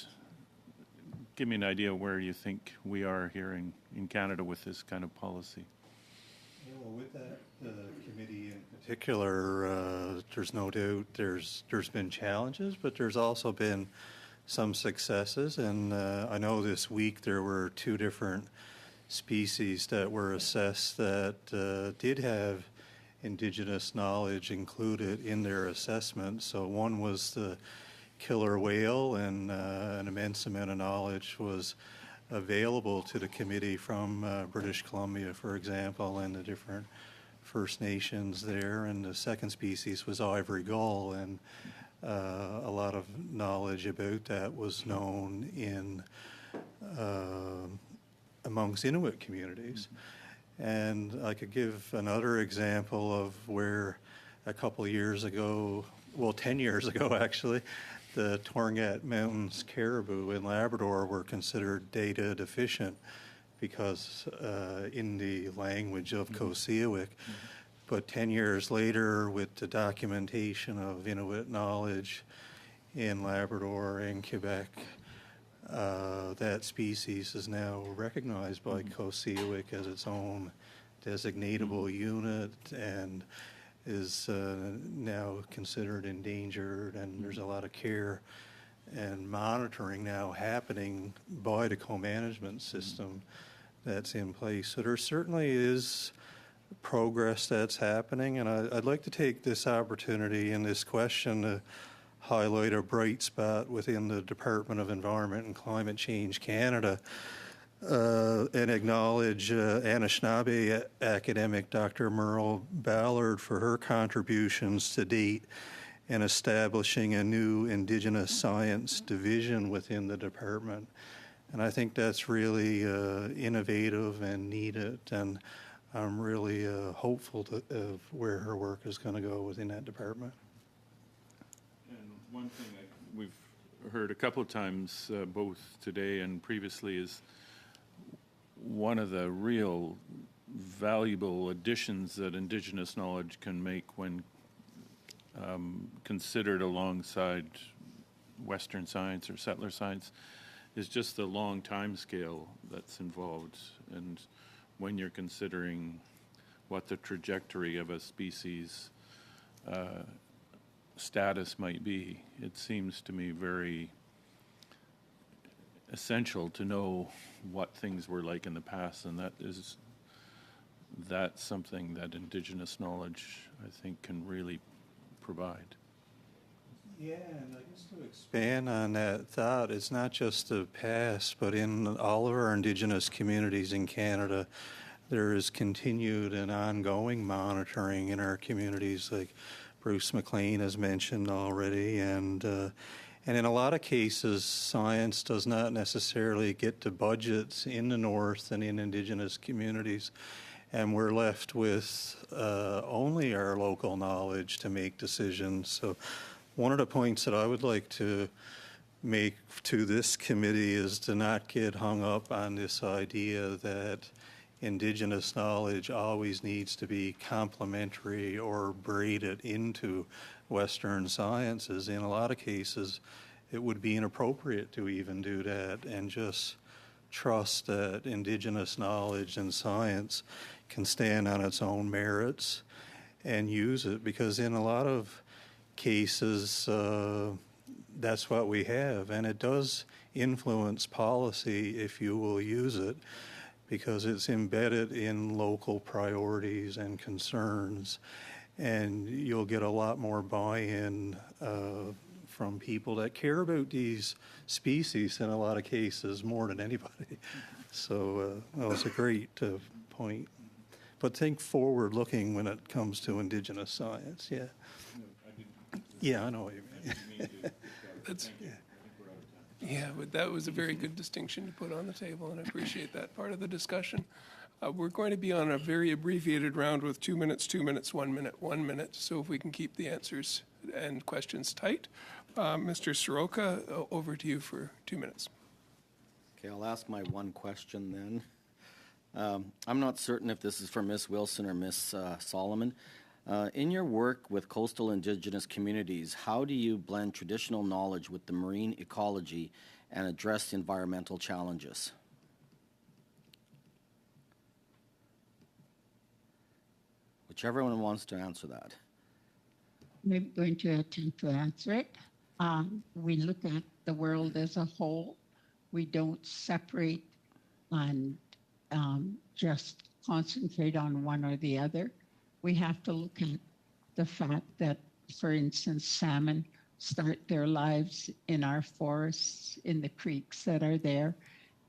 give me an idea where you think we are here in Canada with this kind of policy. Well, with that committee in particular, there's no doubt there's been challenges, but there's also been some successes. And I know this week there were 2 different species that were assessed that did have Indigenous knowledge included in their assessment. So one was the killer whale, and an immense amount of knowledge was available to the committee from British Columbia, for example, and the different First Nations there. And the second species was ivory gull, and a lot of knowledge about that was known in amongst Inuit communities. And I could give another example of where a couple of years ago, well, 10 years ago actually, the Torngat Mountains caribou in Labrador were considered data deficient because in the language of CSIWIC. But 10 years later, with the documentation of Inuit knowledge in Labrador and Quebec, that species is now recognized by COSEWIC as its own designatable unit and is now considered endangered, and there's a lot of care and monitoring now happening by the co-management system that's in place. So there certainly is progress that's happening, and I'd like to take this opportunity in this question to highlight a bright spot within the Department of Environment and Climate Change Canada and acknowledge Anishinaabe academic Dr. Merle Ballard for her contributions to date in establishing a new Indigenous Science division within the department. And I think that's really innovative and needed, and I'm really hopeful of where her work is going to go within that department. And one thing we've heard a couple of times, both today and previously, is one of the real valuable additions that Indigenous knowledge can make when considered alongside Western science or settler science is just the long time scale that's involved. And when you're considering what the trajectory of a species status might be, it seems to me very essential to know what things were like in the past, and that's something that Indigenous knowledge, I think, can really provide. Yeah, and I guess to expand on that thought, it's not just the past, but in all of our Indigenous communities in Canada, there is continued and ongoing monitoring in our communities, like Bruce McLean has mentioned already, and in a lot of cases, science does not necessarily get to budgets in the North and in Indigenous communities, and we're left with only our local knowledge to make decisions. So one of the points that I would like to make to this committee is to not get hung up on this idea that Indigenous knowledge always needs to be complementary or braided into Western sciences. In a lot of cases, it would be inappropriate to even do that, and just trust that Indigenous knowledge and science can stand on its own merits and use it, because in a lot of cases, that's what we have, and it does influence policy if you will use it, because it's embedded in local priorities and concerns, and you'll get a lot more buy-in from people that care about these species in a lot of cases more than anybody. So that was a great point. But think forward-looking when it comes to Indigenous science, yeah. Yeah, I know what you mean. That's, yeah, but that was a very good distinction to put on the table, and I appreciate that part of the discussion. We're going to be on a very abbreviated round with 2 minutes, 2 minutes, 1 minute, 1 minute. So if we can keep the answers and questions tight. Mr. Soroka, over to you for 2 minutes. Okay, I'll ask my one question then. I'm not certain if this is for Ms. Wilson or Ms. Solomon. In your work with coastal Indigenous communities, how do you blend traditional knowledge with the marine ecology and address environmental challenges? Whichever one wants to answer that. I'm going to attempt to answer it. We look at the world as a whole. We don't separate and just concentrate on one or the other. We have to look at the fact that, for instance, salmon start their lives in our forests, in the creeks that are there,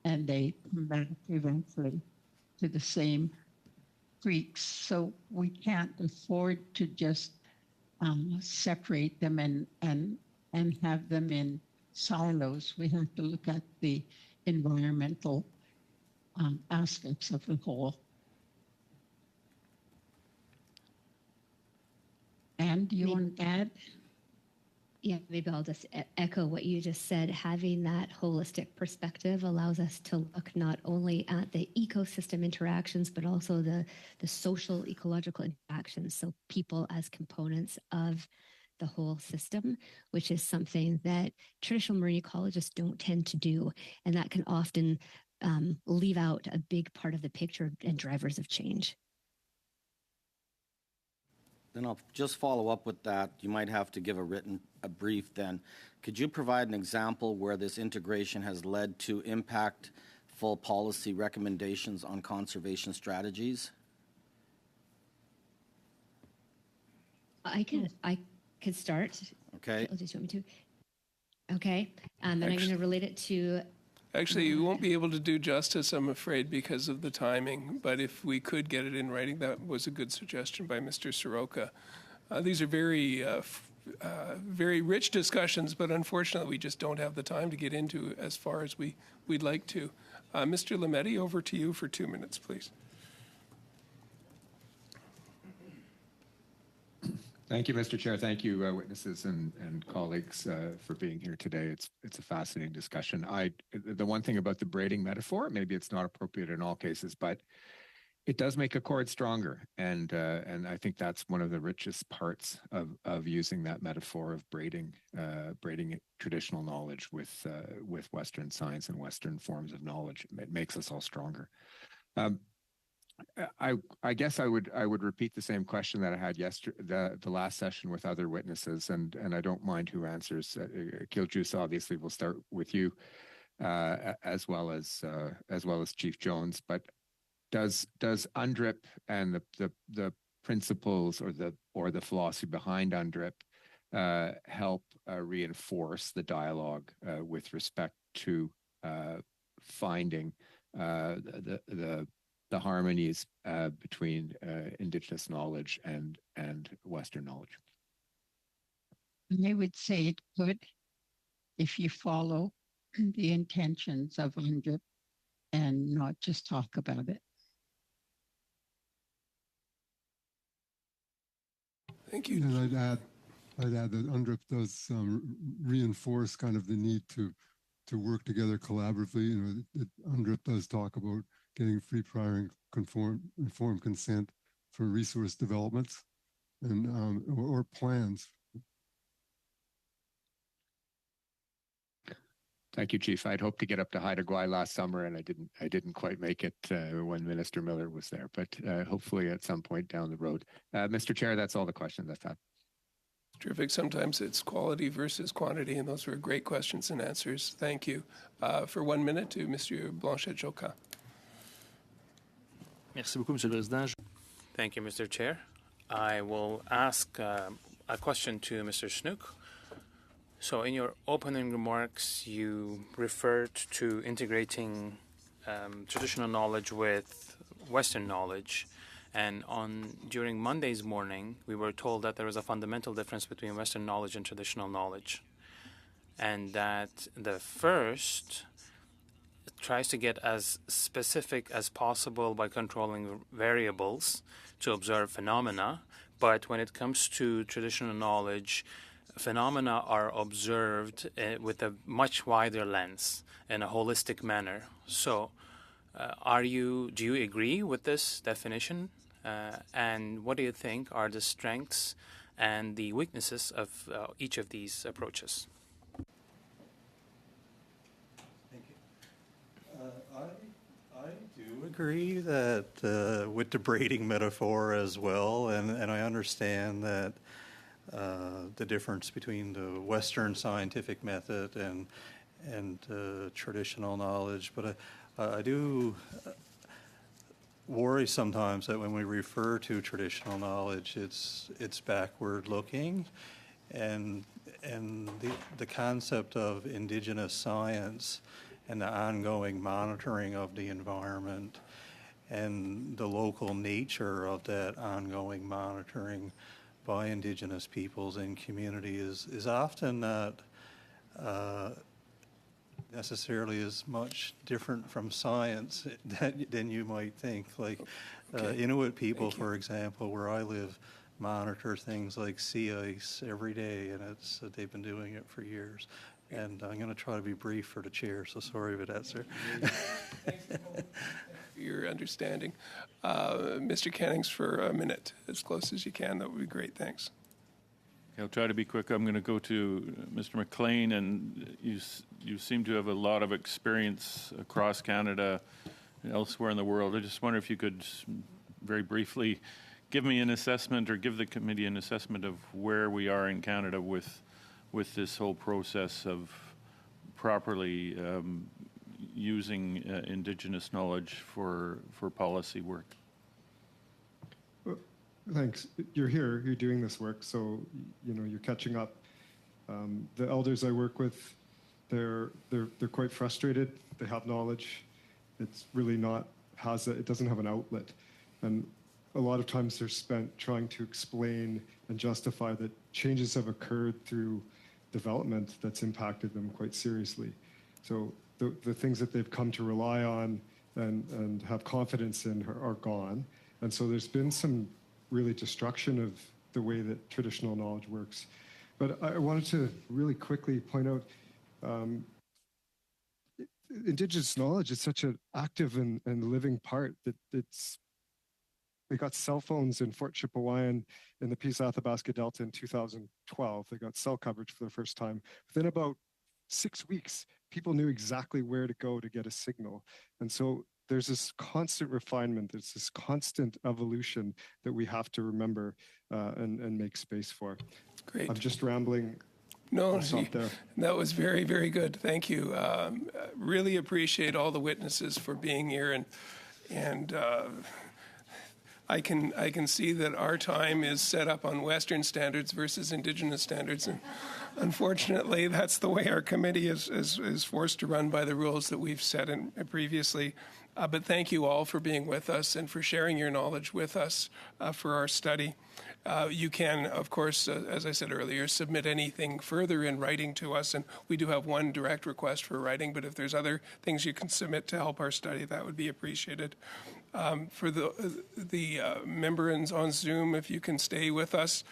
and they come back eventually to the same creeks. So we can't afford to just separate them and have them in silos. We have to look at the environmental aspects of the whole. And do you want to add? Yeah, maybe I'll just echo what you just said. Having that holistic perspective allows us to look not only at the ecosystem interactions, but also the social ecological interactions. So people as components of the whole system, which is something that traditional marine ecologists don't tend to do. And that can often leave out a big part of the picture and drivers of change. Then I'll just follow up with that. You might have to give a brief then. Could you provide an example where this integration has led to impactful policy recommendations on conservation strategies? I could start. Okay. Do you want me to? Okay. And I'm going to relate it to. Actually, you won't be able to do justice, I'm afraid, because of the timing. But if we could get it in writing, that was a good suggestion by Mr. Soroka. These are very rich discussions, but unfortunately, we just don't have the time to get into as far as we'd like to. Mr. Lametti, over to you for 2 minutes, please. Thank you, Mr. Chair. Thank you, witnesses and colleagues, for being here today. It's a fascinating discussion. The one thing about the braiding metaphor, maybe it's not appropriate in all cases, but it does make a cord stronger, and I think that's one of the richest parts of using that metaphor of braiding traditional knowledge with Western science and Western forms of knowledge. It makes us all stronger. I guess I would repeat the same question that I had yesterday, the last session with other witnesses, and I don't mind who answers. Kiljusa, obviously, we'll start with you, as well as Chief Jones. But does UNDRIP and the principles or the philosophy behind UNDRIP help reinforce the dialogue with respect to finding the harmonies between Indigenous knowledge and Western knowledge? I would say it could, if you follow the intentions of UNDRIP and not just talk about it. Thank you. And I'd add that UNDRIP does reinforce kind of the need to work together collaboratively. You know, UNDRIP does talk about getting free, prior, and informed consent for resource developments and or plans. Thank you, Chief. I'd hoped to get up to Haida Gwaii last summer, and I didn't quite make it when Minister Miller was there. But hopefully, at some point down the road, Mr. Chair, that's all the questions I've had. Terrific. Sometimes it's quality versus quantity, and those were great questions and answers. Thank you. For 1 minute to Mr. Blanchet-Joca. Merci beaucoup, Monsieur le Président. Thank you, Mr. Chair. I will ask a question to Mr. Snook. So in your opening remarks, you referred to integrating traditional knowledge with Western knowledge. And during Monday's morning, we were told that there is a fundamental difference between Western knowledge and traditional knowledge. And that the first tries to get as specific as possible by controlling variables to observe phenomena. But when it comes to traditional knowledge, phenomena are observed with a much wider lens in a holistic manner. So do you agree with this definition? And what do you think are the strengths and the weaknesses of each of these approaches? Thank you. I do agree that with the braiding metaphor as well, and I understand that the difference between the Western scientific method and traditional knowledge, but I do worry sometimes that when we refer to traditional knowledge, it's backward looking, and the concept of Indigenous science and the ongoing monitoring of the environment and the local nature of that ongoing monitoring by Indigenous peoples and community is often not necessarily as much different from science than you might think. Like Inuit people, for example, where I live, monitor things like sea ice every day, and they've been doing it for years. And I'm going to try to be brief for the chair, so sorry about that, sir. Thanks for your understanding. Mr. Cannings, for a minute, as close as you can, that would be great. Thanks. I'll try to be quick. I'm going to go to Mr. McLean, and you seem to have a lot of experience across Canada and elsewhere in the world. I just wonder if you could very briefly give me an assessment, or give the committee an assessment of where we are in Canada with this whole process of properly using Indigenous knowledge for policy work. Thanks. You're here, you're doing this work, so you're catching up. The elders I work with, they're quite frustrated. They have knowledge. It's really it doesn't have an outlet. And a lot of times they're spent trying to explain and justify that changes have occurred through development that's impacted them quite seriously. So the things that they've come to rely on and have confidence in are gone. And so there's been some really destruction of the way that traditional knowledge works. But I wanted to really quickly point out Indigenous knowledge is such an active and living part that they got cell phones in Fort Chipewyan in the Peace Athabasca Delta in 2012. They got cell coverage for the first time. Within about 6 weeks, people knew exactly where to go to get a signal. And so there's this constant refinement, there's this constant evolution that we have to remember and make space for. Great. I'm just rambling. No, I'll stop there. That was very, very good. Thank you. Really appreciate all the witnesses for being here, and I can see that our time is set up on Western standards versus Indigenous standards, and unfortunately, that's the way our committee is forced to run by the rules that we've set in previously. But thank you all for being with us and for sharing your knowledge with us for our study. You can, of course, as I said earlier, submit anything further in writing to us, and we do have one direct request for writing, but if there's other things you can submit to help our study, that would be appreciated. For the members on Zoom, if you can stay with us,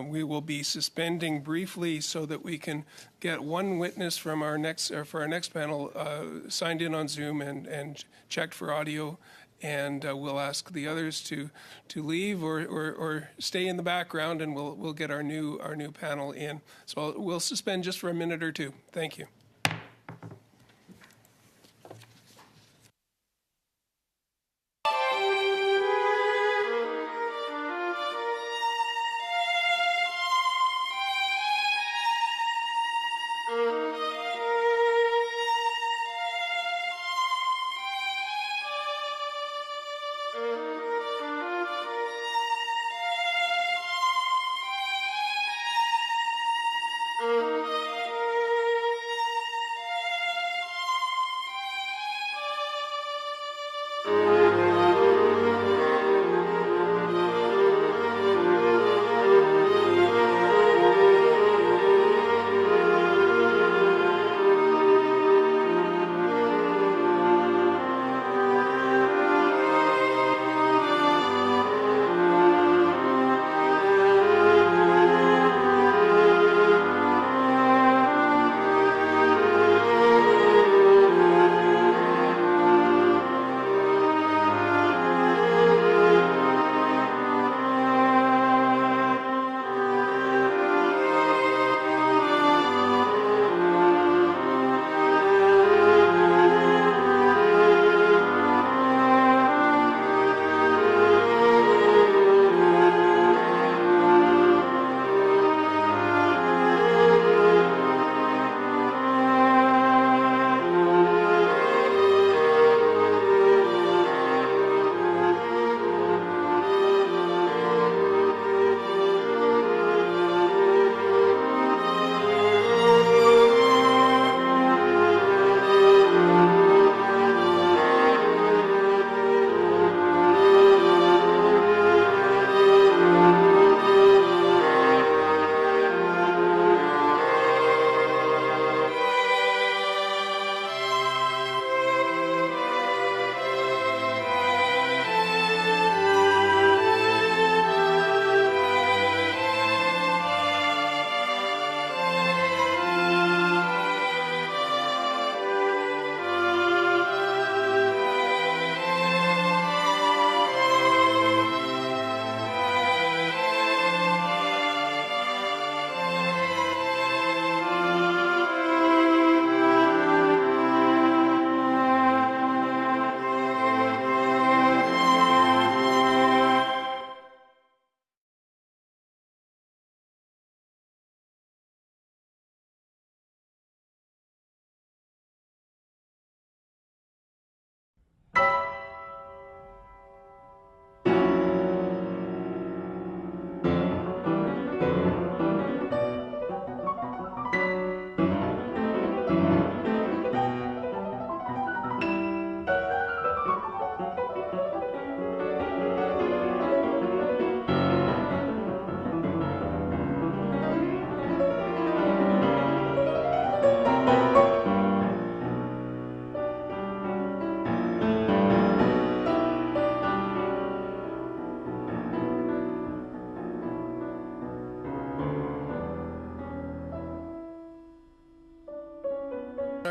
we will be suspending briefly so that we can get one witness from our next panel signed in on Zoom and checked for audio, and we'll ask the others to leave or stay in the background, and we'll get our new panel in. So we'll suspend just for a minute or two. Thank you.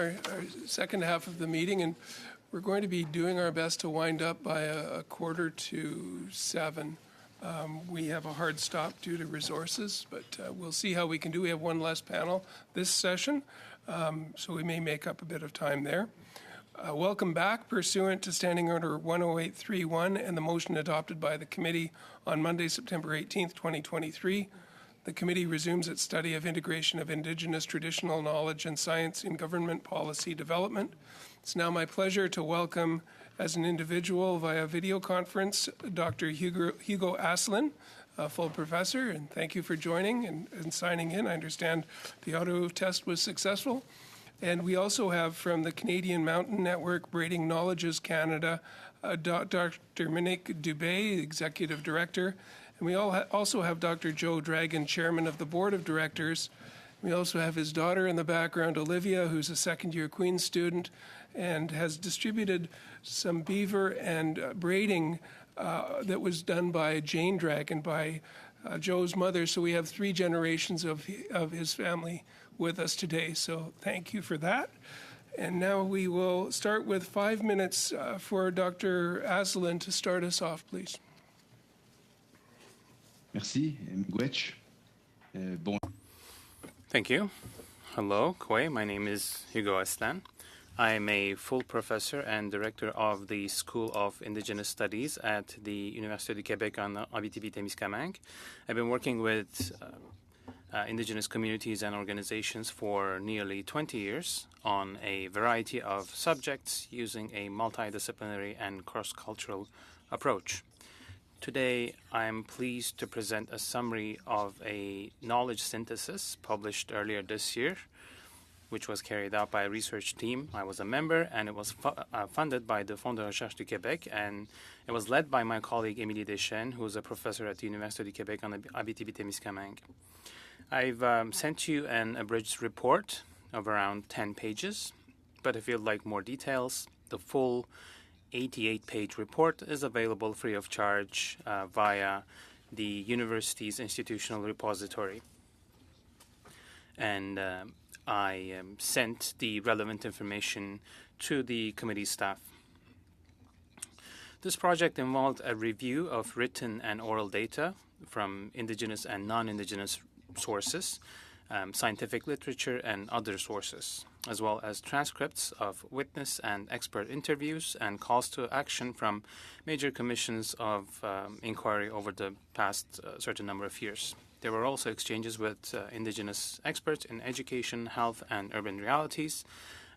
our second half of the meeting, and we're going to be doing our best to wind up by a 6:45. We have a hard stop due to resources, but we'll see how we can do. We have one less panel this session, so we may make up a bit of time there. Welcome back. Pursuant to Standing Order 10831 and the motion adopted by the committee on Monday, September 18th, 2023, the committee resumes its study of integration of Indigenous traditional knowledge and science in government policy development. It's now my pleasure to welcome, as an individual via video conference, Dr. Hugo Asselin, a full professor, and thank you for joining and signing in. I understand the auto test was successful. And we also have from the Canadian Mountain Network, Braiding Knowledges Canada, Dr. Monique Dubé, Executive Director. And we also have Dr. Joe Dragon, Chairman of the Board of Directors. We also have his daughter in the background, Olivia, who's a second-year Queen's student and has distributed some beaver and braiding that was done by Jane Dragon, by Joe's mother. So we have 3 generations of his family with us today. So thank you for that. And now we will start with 5 minutes for Dr. Asselin to start us off, please. Merci, Miigwech. Bon. Thank you. Hello, Kwe. My name is Hugo Asselin. I am a full professor and director of the School of Indigenous Studies at the Université du Québec en Abitibi-Témiscamingue. I've been working with Indigenous communities and organizations for nearly 20 years on a variety of subjects using a multidisciplinary and cross-cultural approach. Today, I'm pleased to present a summary of a knowledge synthesis published earlier this year, which was carried out by a research team. I was a member, and it was funded by the Fonds de Recherche du Québec, and it was led by my colleague Émilie Deschênes, who is a professor at the Université du Québec en Abitibi-Témiscamingue. I've sent you an abridged report of around 10 pages, but if you'd like more details, the full 88-page report is available free of charge via the university's institutional repository. And I sent the relevant information to the committee staff. This project involved a review of written and oral data from Indigenous and non-Indigenous sources, scientific literature, and other sources, as well as transcripts of witness and expert interviews and calls to action from major commissions of inquiry over the past certain number of years. There were also exchanges with Indigenous experts in education, health, and urban realities,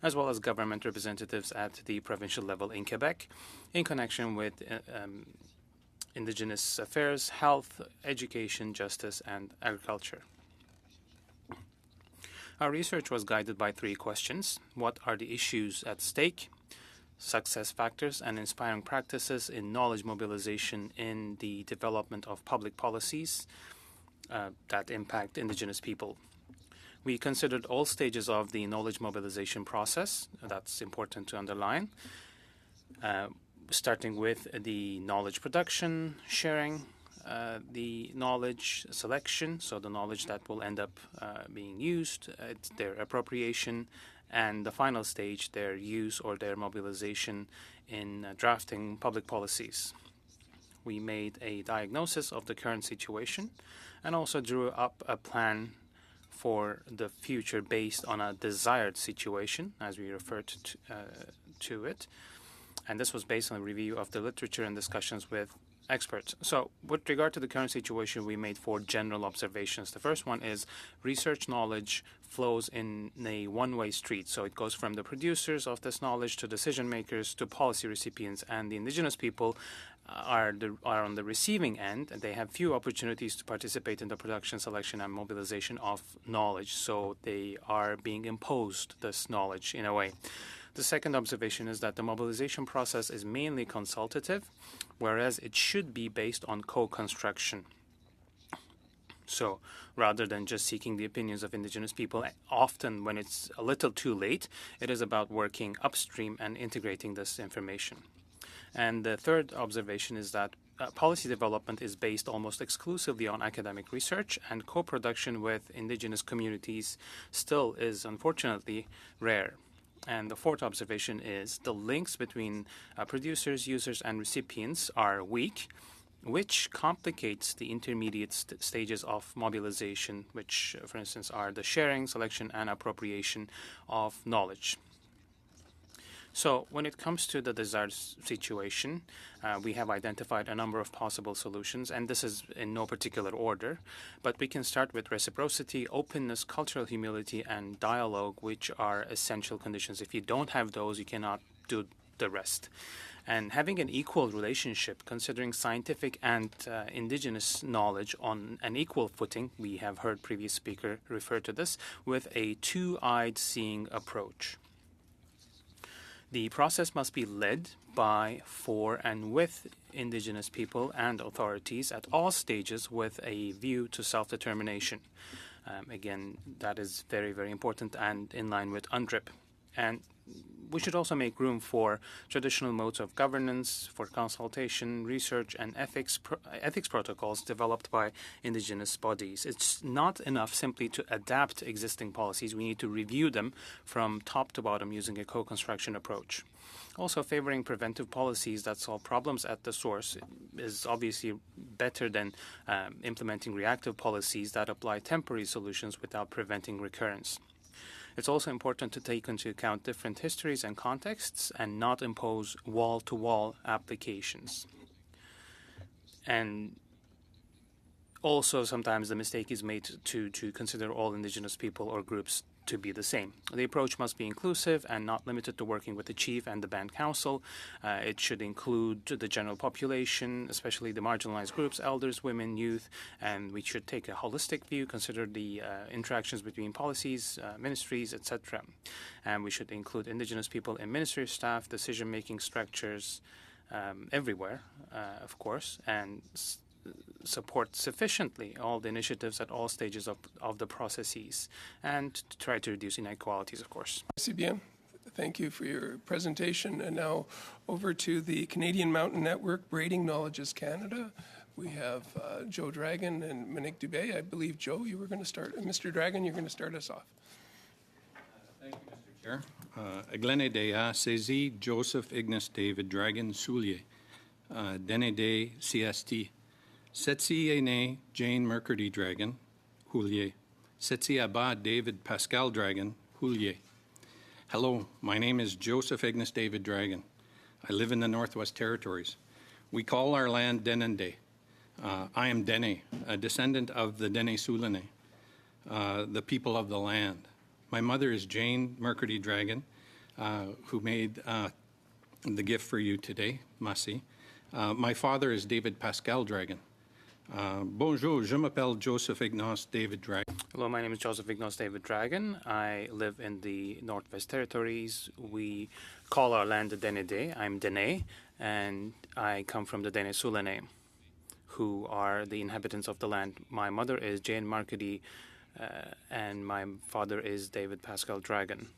as well as government representatives at the provincial level in Quebec in connection with Indigenous affairs, health, education, justice, and agriculture. Our research was guided by 3 questions. What are the issues at stake? Success factors and inspiring practices in knowledge mobilization in the development of public policies that impact Indigenous people. We considered all stages of the knowledge mobilization process. That's important to underline. Starting with the knowledge production, sharing, the knowledge selection, so the knowledge that will end up being used, their appropriation, and the final stage, their use or their mobilization in drafting public policies. We made a diagnosis of the current situation and also drew up a plan for the future based on a desired situation, as we referred to it. And this was based on a review of the literature and discussions with experts. So with regard to the current situation, we made 4 general observations. The first one is research knowledge flows in a one-way street. So it goes from the producers of this knowledge to decision makers to policy recipients, and the Indigenous people are on the receiving end, and they have few opportunities to participate in the production, selection, and mobilization of knowledge. So they are being imposed this knowledge in a way. The second observation is that the mobilization process is mainly consultative, whereas it should be based on co-construction. So rather than just seeking the opinions of Indigenous people, often when it's a little too late, it is about working upstream and integrating this information. And the third observation is that policy development is based almost exclusively on academic research, and co-production with Indigenous communities still is unfortunately rare. And the fourth observation is the links between producers, users, and recipients are weak, which complicates the intermediate stages of mobilization, which, for instance, are the sharing, selection, and appropriation of knowledge. So when it comes to the desired situation, we have identified a number of possible solutions, and this is in no particular order. But we can start with reciprocity, openness, cultural humility, and dialogue, which are essential conditions. If you don't have those, you cannot do the rest. And having an equal relationship, considering scientific and indigenous knowledge on an equal footing, we have heard previous speaker refer to this, with a two-eyed seeing approach. The process must be led by, for, and with Indigenous people and authorities at all stages with a view to self-determination. Again, that is very, very important and in line with UNDRIP. And we should also make room for traditional modes of governance, for consultation, research, and ethics protocols developed by indigenous bodies. It's not enough simply to adapt existing policies. We need to review them from top to bottom using a co-construction approach. Also, favoring preventive policies that solve problems at the source is obviously better than implementing reactive policies that apply temporary solutions without preventing recurrence. It's also important to take into account different histories and contexts and not impose wall-to-wall applications. And also sometimes the mistake is made to consider all indigenous people or groups to be the same. The approach must be inclusive and not limited to working with the chief and the band council. It should include the general population, especially the marginalized groups, elders, women, youth, and we should take a holistic view, consider the interactions between policies, ministries, etc. And we should include indigenous people in ministry staff, decision-making structures, everywhere, of course, and support sufficiently all the initiatives at all stages of the processes, and to try to reduce inequalities, of course. Merci bien. Thank you for your presentation. And now over to the Canadian Mountain Network, Braiding Knowledges Canada. We have Joe Dragon and Monique Dubé. I believe, Joe, you were going to start. Mr. Dragon, you're going to start us off. Thank you, Mr. Chair. Aglene Dea, Sezi, Joseph Ignace David Dragon, Soulier, Dene de CST. Setsi Ene Jane Mercredi Dragon, Houlier. Setsi Abba David Pascal Dragon, Houlier. Hello, my name is Joseph Ignace David Dragon. I live in the Northwest Territories. We call our land Denende. I am Dene, a descendant of the Dene Sulene, the people of the land. My mother is Jane Mercredi Dragon, who made the gift for you today, Masi. My father is David Pascal Dragon. Bonjour, je m'appelle Joseph Ignace David Dragon. Hello, my name is Joseph Ignace David Dragon. I live in the Northwest Territories. We call our land the Dene. I'm Dene, and I come from the Dene Sulene, who are the inhabitants of the land. My mother is Jane Markedy, and my father is David Pascal Dragon.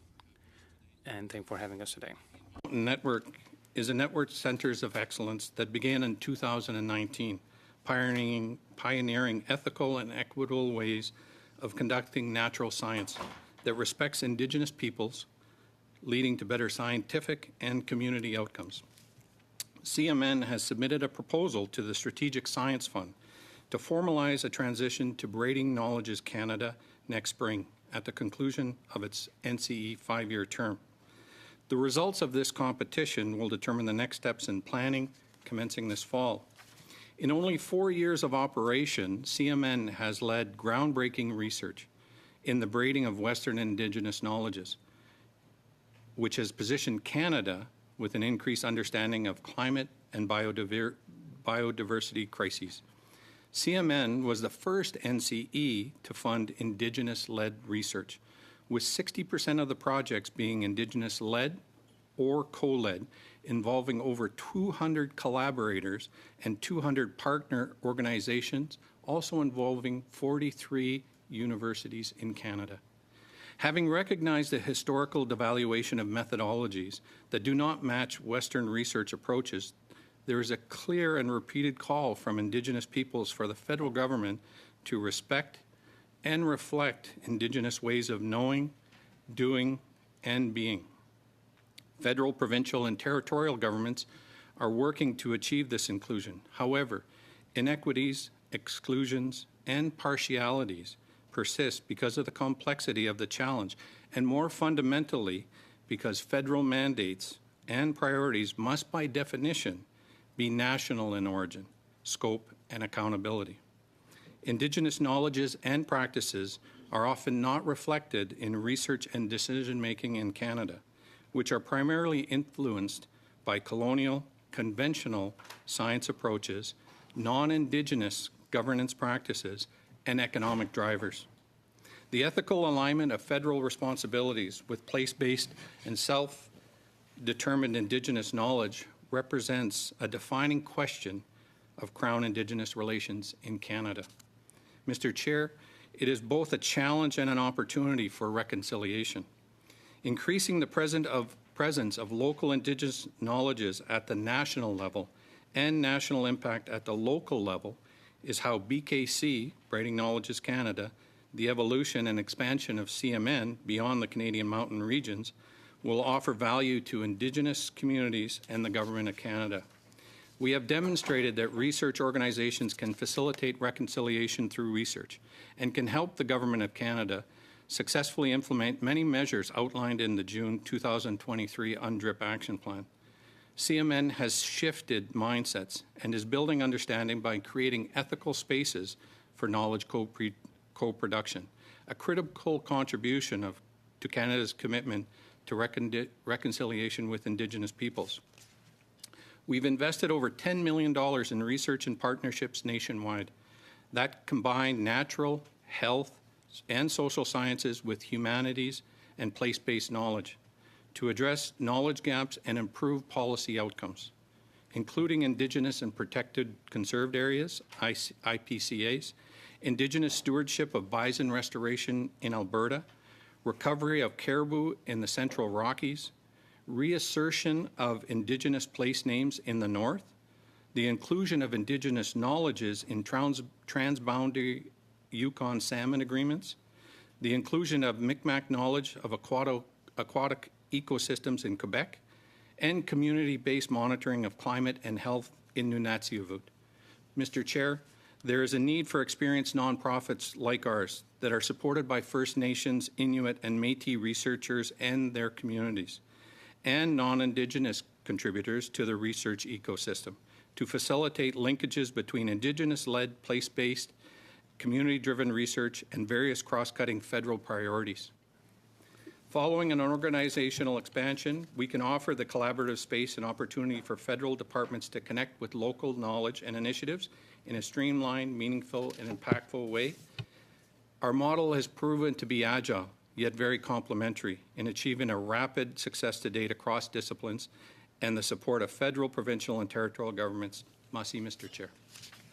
And thank you for having us today. Network is a network of centers of excellence that began in 2019. Pioneering ethical and equitable ways of conducting natural science that respects Indigenous peoples, leading to better scientific and community outcomes. CMN has submitted a proposal to the Strategic Science Fund to formalize a transition to Braiding Knowledges Canada next spring at the conclusion of its NCE 5-year term. The results of this competition will determine the next steps in planning commencing this fall. In only 4 years of operation, CMN has led groundbreaking research in the braiding of Western Indigenous knowledges, which has positioned Canada with an increased understanding of climate and biodiversity crises. CMN was the first NCE to fund Indigenous-led research, with 60% of the projects being Indigenous-led or co-led, involving over 200 collaborators and 200 partner organizations, also involving 43 universities in Canada. Having recognized the historical devaluation of methodologies that do not match Western research approaches, there is a clear and repeated call from Indigenous peoples for the federal government to respect and reflect Indigenous ways of knowing, doing, and being. Federal, provincial, and territorial governments are working to achieve this inclusion. However, inequities, exclusions, and partialities persist because of the complexity of the challenge, and more fundamentally, because federal mandates and priorities must, by definition, be national in origin, scope, and accountability. Indigenous knowledges and practices are often not reflected in research and decision-making in Canada, which are primarily influenced by colonial, conventional science approaches, non-Indigenous governance practices, and economic drivers. The ethical alignment of federal responsibilities with place-based and self-determined Indigenous knowledge represents a defining question of Crown Indigenous relations in Canada. Mr. Chair, it is both a challenge and an opportunity for reconciliation. Increasing the presence of local Indigenous knowledges at the national level and national impact at the local level is how BKC, Braiding Knowledges Canada, the evolution and expansion of CMN beyond the Canadian mountain regions, will offer value to Indigenous communities and the Government of Canada. We have demonstrated that research organizations can facilitate reconciliation through research and can help the Government of Canada successfully implement many measures outlined in the June 2023 UNDRIP Action Plan. CMN has shifted mindsets and is building understanding by creating ethical spaces for knowledge co-production, a critical contribution to Canada's commitment to reconciliation with Indigenous peoples. We've invested over $10 million in research and partnerships nationwide that combine natural, health, and social sciences with humanities and place-based knowledge to address knowledge gaps and improve policy outcomes, including Indigenous and Protected Conserved Areas, IPCAs, Indigenous stewardship of bison restoration in Alberta, recovery of caribou in the Central Rockies, reassertion of Indigenous place names in the North, the inclusion of Indigenous knowledges in transboundary Yukon salmon agreements, the inclusion of Mi'kmaq knowledge of aquatic ecosystems in Quebec, and community-based monitoring of climate and health in Nunatsiavut. Mr. Chair, there is a need for experienced nonprofits like ours that are supported by First Nations, Inuit, and Métis researchers and their communities, and non-Indigenous contributors to the research ecosystem to facilitate linkages between Indigenous-led, place-based, community-driven research and various cross-cutting federal priorities. Following an organizational expansion, we can offer the collaborative space and opportunity for federal departments to connect with local knowledge and initiatives in a streamlined, meaningful, and impactful way. Our model has proven to be agile, yet very complementary in achieving a rapid success to date across disciplines and the support of federal, provincial, and territorial governments. Merci, Mr. Chair.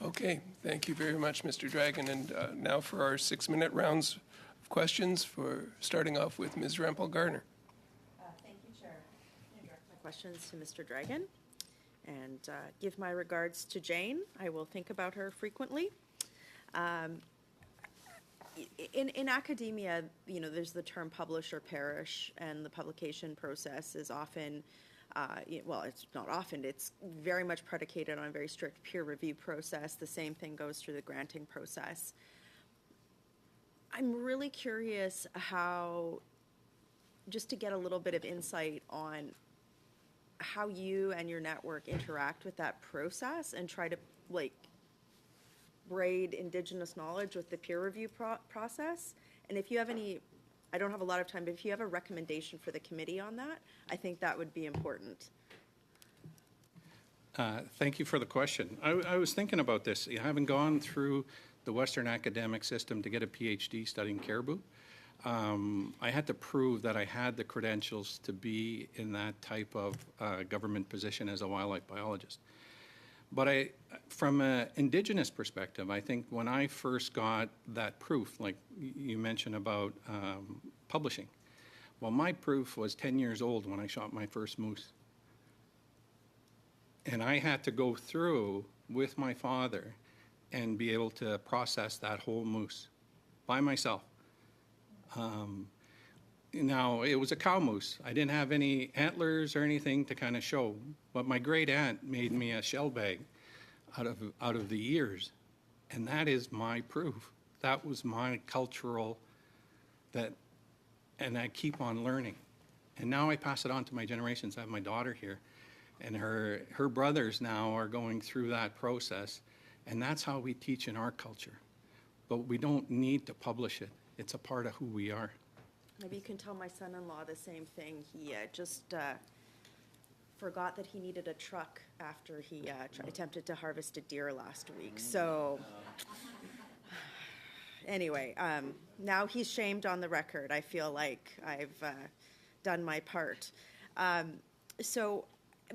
Okay, thank you very much, Mr. Dragon. And now for our 6-minute rounds of questions, for starting off with Ms. Rempel-Garner. Thank you, Chair. I'm going to direct my questions to Mr. Dragon and give my regards to Jane. I will think about her frequently. In academia, you know, there's the term publish or perish, and the publication process is often, well, it's not often, it's very much predicated on a very strict peer review process. The same thing goes through the granting process. I'm really curious how, just to get a little bit of insight on how you and your network interact with that process and try to, like, braid Indigenous knowledge with the peer review process. And if you have any, I don't have a lot of time, but if you have a recommendation for the committee on that, I think that would be important. Thank you for the question. I was thinking about this. Having gone through the Western academic system to get a PhD studying caribou, I had to prove that I had the credentials to be in that type of government position as a wildlife biologist. But from an Indigenous perspective, I think when I first got that proof, like you mentioned about publishing, well, my proof was 10 years old when I shot my first moose. And I had to go through with my father and be able to process that whole moose by myself. Now, it was a cow moose. I didn't have any antlers or anything to kind of show, but my great aunt made me a shell bag out of the ears, and that is my proof. That was my cultural, and I keep on learning. And now I pass it on to my generations. I have my daughter here, and her brothers now are going through that process, and that's how we teach in our culture. But we don't need to publish it. It's a part of who we are. Maybe you can tell my son-in-law the same thing. He just forgot that he needed a truck after he attempted to harvest a deer last week. So anyway, now he's shamed on the record. I feel like I've done my part. So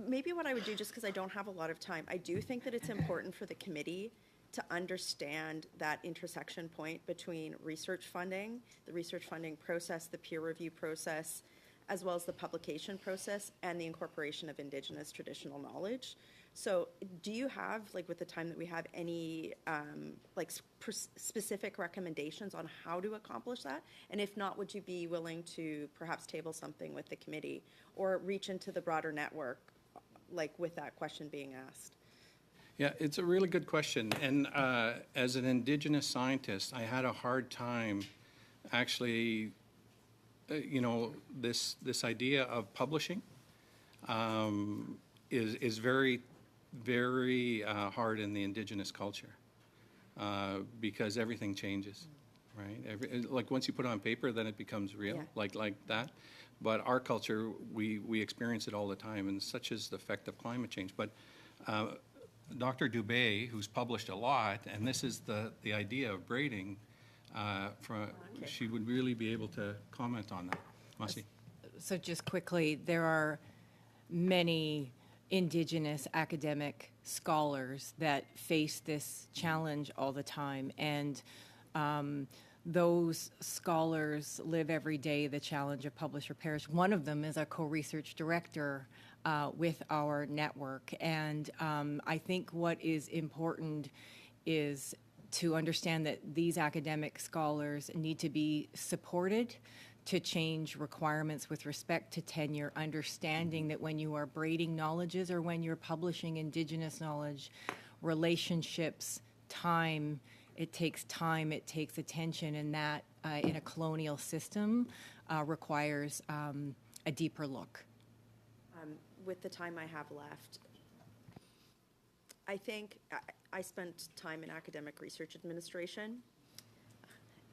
maybe what I would do, just because I don't have a lot of time, I do think that it's important for the committee to understand that intersection point between research funding, the research funding process, the peer review process, as well as the publication process and the incorporation of Indigenous traditional knowledge. So do you have, like with the time that we have, any specific recommendations on how to accomplish that? And if not, would you be willing to perhaps table something with the committee or reach into the broader network, like with that question being asked? Yeah, it's a really good question. And as an Indigenous scientist, I had a hard time actually, this idea of publishing is very, very hard in the Indigenous culture because everything changes, right? Like once you put it on paper, then it becomes real, like that. But our culture, we experience it all the time, and such is the effect of climate change. But Dr. Dubé, who's published a lot, and this is the idea of braiding, she would really be able to comment on that. Masi. So just quickly, there are many Indigenous academic scholars that face this challenge all the time, and those scholars live every day the challenge of publish or perish. One of them is a co-research director with our network, and I think what is important is to understand that these academic scholars need to be supported to change requirements with respect to tenure, understanding that when you are braiding knowledges or when you're publishing Indigenous knowledge, relationships, it takes attention, and that in a colonial system requires a deeper look. With the time I have left, I think I spent time in academic research administration,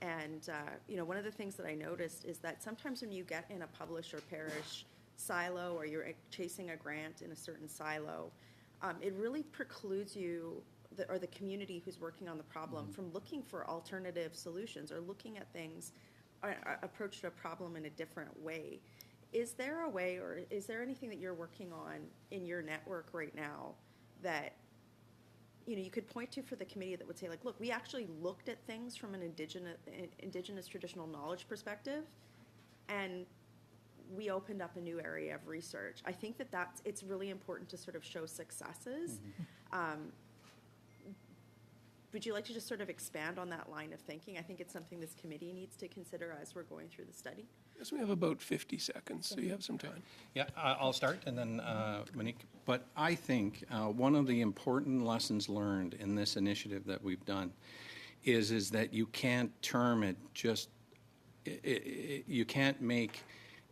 and one of the things that I noticed is that sometimes when you get in a publish or perish silo, or you're chasing a grant in a certain silo, it really precludes you or the community who's working on the problem from looking for alternative solutions or looking at things, or approach to a problem in a different way. Is there a way, or is there anything that you're working on in your network right now that you could point to for the committee that would say, like, look, we actually looked at things from an indigenous traditional knowledge perspective, and we opened up a new area of research? I think it's really important to sort of show successes. Would you like to just sort of expand on that line of thinking? I think it's something this committee needs to consider as we're going through the study. Yes, we have about 50 seconds, so you have some time. Yeah, I'll start, and then Monique. But I think one of the important lessons learned in this initiative that we've done is that you can't term it just, you can't make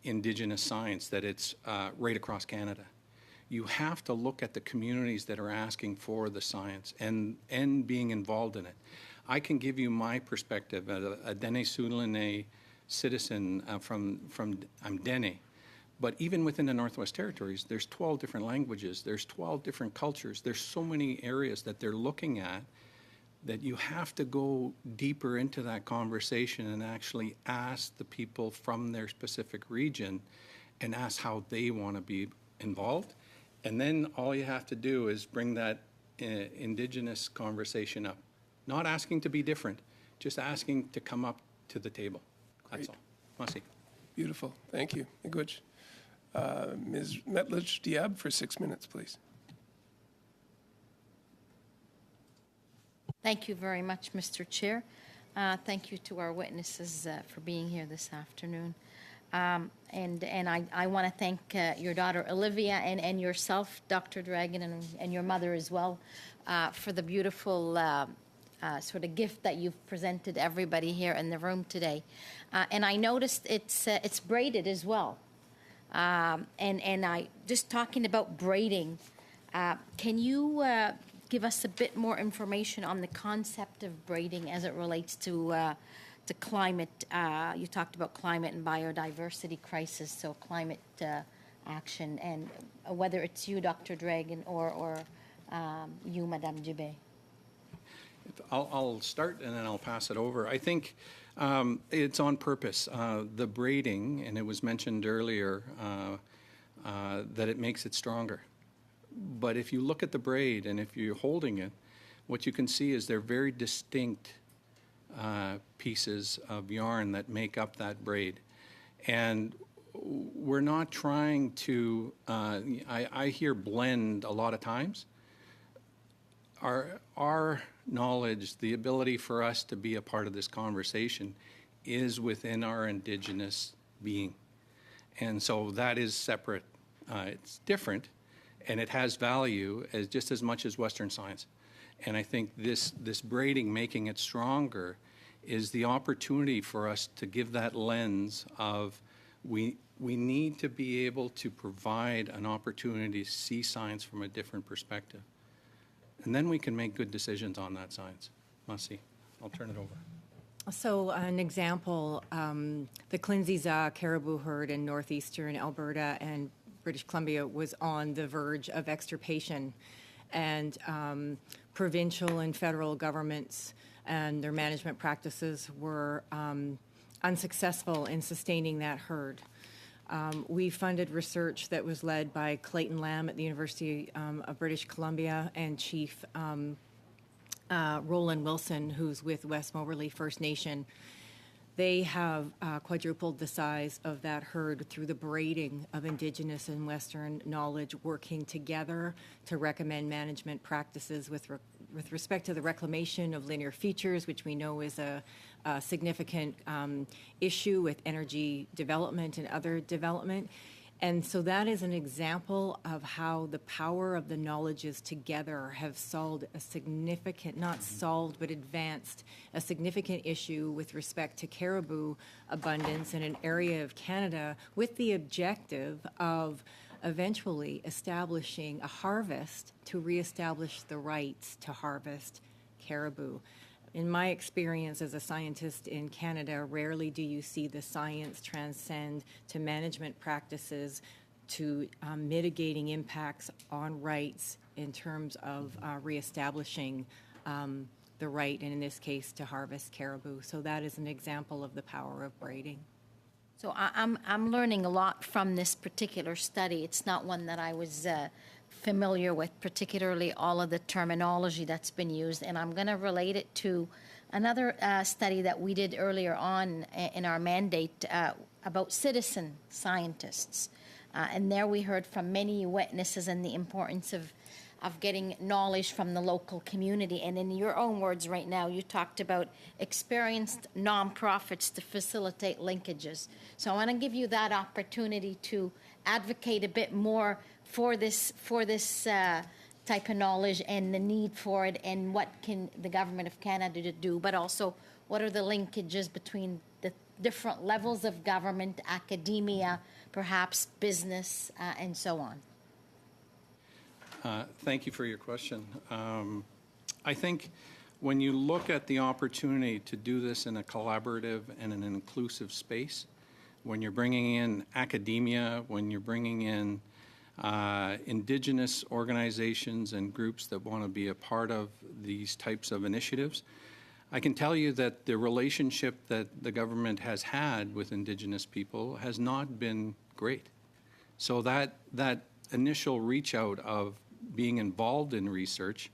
Indigenous science that it's right across Canada. You have to look at the communities that are asking for the science and being involved in it. I can give you my perspective as a Dene Sundaline citizen I'm Dene. But even within the Northwest Territories, there's 12 different languages, there's 12 different cultures, there's so many areas that they're looking at that you have to go deeper into that conversation and actually ask the people from their specific region and ask how they want to be involved. And then all you have to do is bring that Indigenous conversation up. Not asking to be different, just asking to come up to the table. That's all. Masi. Beautiful. Thank you. Miigwech. Ms. Metlich Diab for 6 minutes, please. Thank you very much, Mr. Chair. Thank you to our witnesses for being here this afternoon. And I want to thank your daughter Olivia and yourself, Dr. Dragon, and your mother as well, for the beautiful sort of gift that you've presented everybody here in the room today. And I noticed it's braided as well. And I just talking about braiding, can you give us a bit more information on the concept of braiding as it relates to climate? You talked about climate and biodiversity crisis, so climate action, and whether it's you, Dr. Dragon, or you, Madame Dubé. I'll start and then I'll pass it over. I think it's on purpose. The braiding, and it was mentioned earlier that it makes it stronger. But if you look at the braid and if you're holding it, what you can see is they're very distinct pieces of yarn that make up that braid. And we're not trying to, I hear blend a lot of times. Our knowledge, the ability for us to be a part of this conversation is within our Indigenous being. And so that is separate. It's different, and it has value just as much as Western science. And I think this braiding, making it stronger, is the opportunity for us to give that lens of we need to be able to provide an opportunity to see science from a different perspective. And then we can make good decisions on that science. Masi, I'll turn it over. So an example, the Clinziza caribou herd in northeastern Alberta and British Columbia was on the verge of extirpation, and provincial and federal governments and their management practices were unsuccessful in sustaining that herd. We funded research that was led by Clayton Lamb at the University of British Columbia and Chief Roland Wilson, who's with West Moberly First Nation. They have quadrupled the size of that herd through the braiding of Indigenous and Western knowledge, working together to recommend management practices with respect to the reclamation of linear features, which we know is a significant issue with energy development and other development. And so that is an example of how the power of the knowledges together have solved a significant, not solved, but advanced a significant issue with respect to caribou abundance in an area of Canada, with the objective of eventually establishing a harvest to reestablish the rights to harvest caribou. In my experience as a scientist in Canada, rarely do you see the science transcend to management practices, to mitigating impacts on rights in terms of reestablishing the right, and in this case, to harvest caribou. So that is an example of the power of braiding. So I'm learning a lot from this particular study. It's not one that I was familiar with, particularly all of the terminology that's been used, and I'm going to relate it to another study that we did earlier on in our mandate about citizen scientists. And there we heard from many witnesses and the importance of getting knowledge from the local community. And in your own words right now, you talked about experienced nonprofits to facilitate linkages. So I want to give you that opportunity to advocate a bit more for this type of knowledge and the need for it, and what can the government of Canada do, but also what are the linkages between the different levels of government, academia, perhaps business, and so on. Thank you for your question. I think when you look at the opportunity to do this in a collaborative and an inclusive space, when you're bringing in academia, when you're bringing in Indigenous organizations and groups that want to be a part of these types of initiatives, I can tell you that the relationship that the government has had with Indigenous people has not been great. So that initial reach out of being involved in research,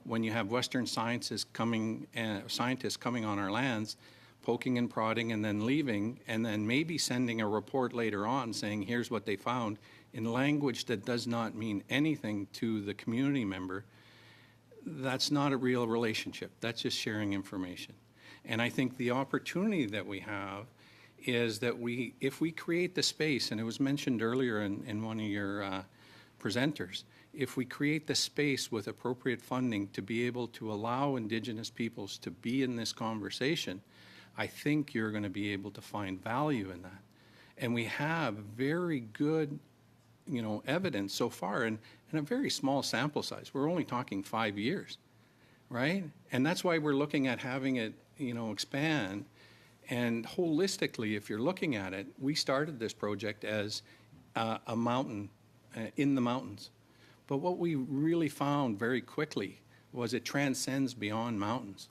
when you have Western scientists coming on our lands, poking and prodding and then leaving, and then maybe sending a report later on saying, here's what they found, in language that does not mean anything to the community member, that's not a real relationship. That's just sharing information. And I think the opportunity that we have is that if we create the space, and it was mentioned earlier in one of your presenters, if we create the space with appropriate funding to be able to allow Indigenous peoples to be in this conversation, I think you're going to be able to find value in that. And we have very good, evidence so far in a very small sample size. We're only talking 5 years, right? And that's why we're looking at having it, expand. And holistically, if you're looking at it, we started this project as a mountain in the mountains. But what we really found very quickly was it transcends beyond mountains.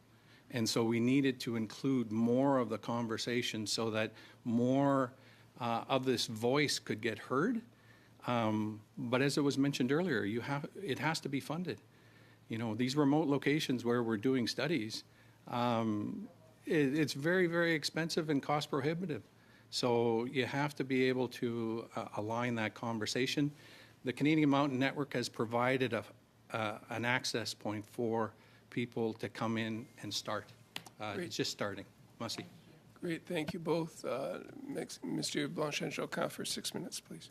And so we needed to include more of the conversation so that more of this voice could get heard. But as it was mentioned earlier, it has to be funded. These remote locations where we're doing studies, it's very, very expensive and cost prohibitive. So you have to be able to align that conversation. The Canadian Mountain Network has provided an access point for people to come in and start. It's just starting. Merci. Great, thank you both. Mr. Blanchet-Jocquin for 6 minutes, please.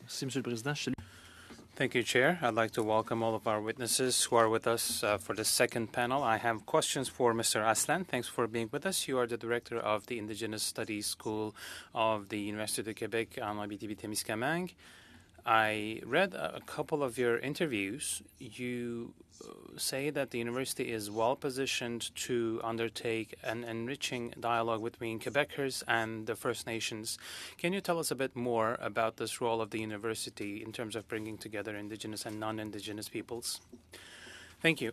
Merci, Monsieur le Président. Thank you, Chair. I'd like to welcome all of our witnesses who are with us for the second panel. I have questions for Mr. Aslan. Thanks for being with us. You are the director of the Indigenous Studies School of the Université de Québec en Abitibi-Témiscamingue. I read a couple of your interviews. You say that the university is well positioned to undertake an enriching dialogue between Quebecers and the First Nations. Can you tell us a bit more about this role of the university in terms of bringing together Indigenous and non-Indigenous peoples? Thank you.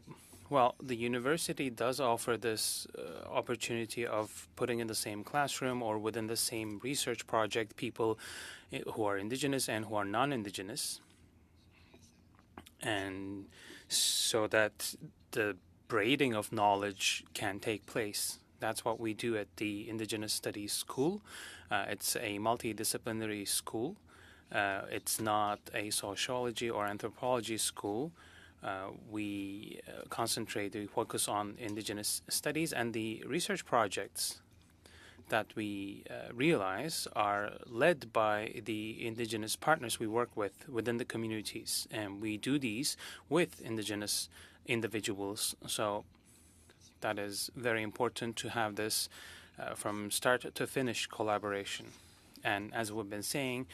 Well, the university does offer this opportunity of putting in the same classroom or within the same research project people who are Indigenous and who are non-Indigenous, and so that the braiding of knowledge can take place. That's what we do at the Indigenous Studies School. It's a multidisciplinary school. It's not a sociology or anthropology school. We focus on Indigenous studies, and the research projects that we realize are led by the Indigenous partners we work with within the communities, and we do these with Indigenous individuals. So that is very important to have this from start to finish collaboration. And as we've been saying,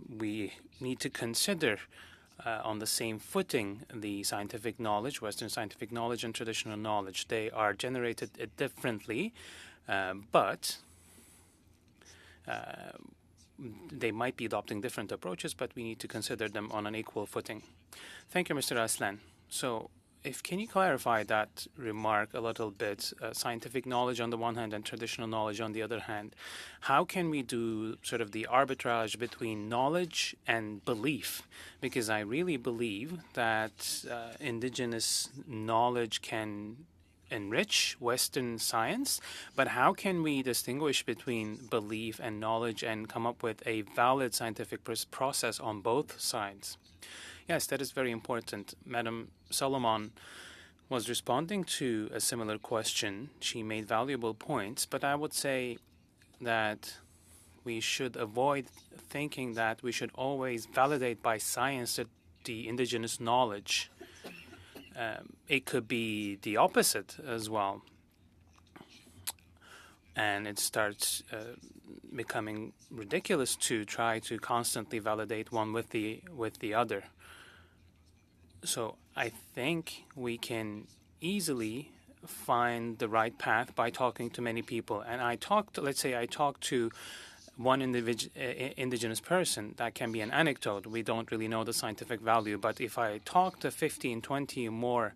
we need to consider on the same footing the scientific knowledge, Western scientific knowledge and traditional knowledge. They are generated differently, but they might be adopting different approaches, but we need to consider them on an equal footing. Thank you, Mr. Aslan. So can you clarify that remark a little bit? Scientific knowledge on the one hand and traditional knowledge on the other hand. How can we do sort of the arbitrage between knowledge and belief? Because I really believe that Indigenous knowledge can enrich Western science, but how can we distinguish between belief and knowledge and come up with a valid scientific process on both sides? Yes, that is very important. Madam Solomon was responding to a similar question. She made valuable points, but I would say that we should avoid thinking that we should always validate by science the Indigenous knowledge. It could be the opposite as well. And it starts becoming ridiculous to try to constantly validate one with the other. So I think we can easily find the right path by talking to many people. And let's say I talk to one Indigenous person, that can be an anecdote. We don't really know the scientific value. But if I talk to 15, 20 more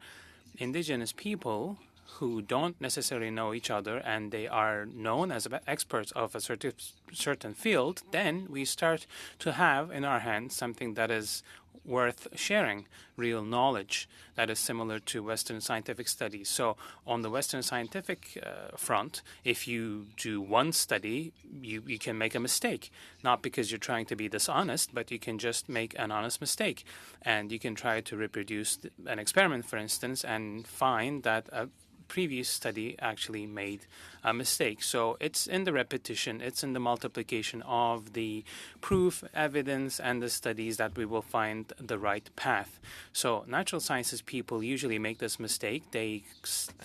Indigenous people who don't necessarily know each other and they are known as experts of a certain field, then we start to have in our hands something that is worth sharing, real knowledge that is similar to Western scientific studies. So on the Western scientific front, if you do one study, you can make a mistake, not because you're trying to be dishonest, but you can just make an honest mistake. And you can try to reproduce an experiment, for instance, and find that a previous study actually made a mistake. So it's in the repetition, it's in the multiplication of the proof, evidence, and the studies that we will find the right path. So natural sciences people usually make this mistake. They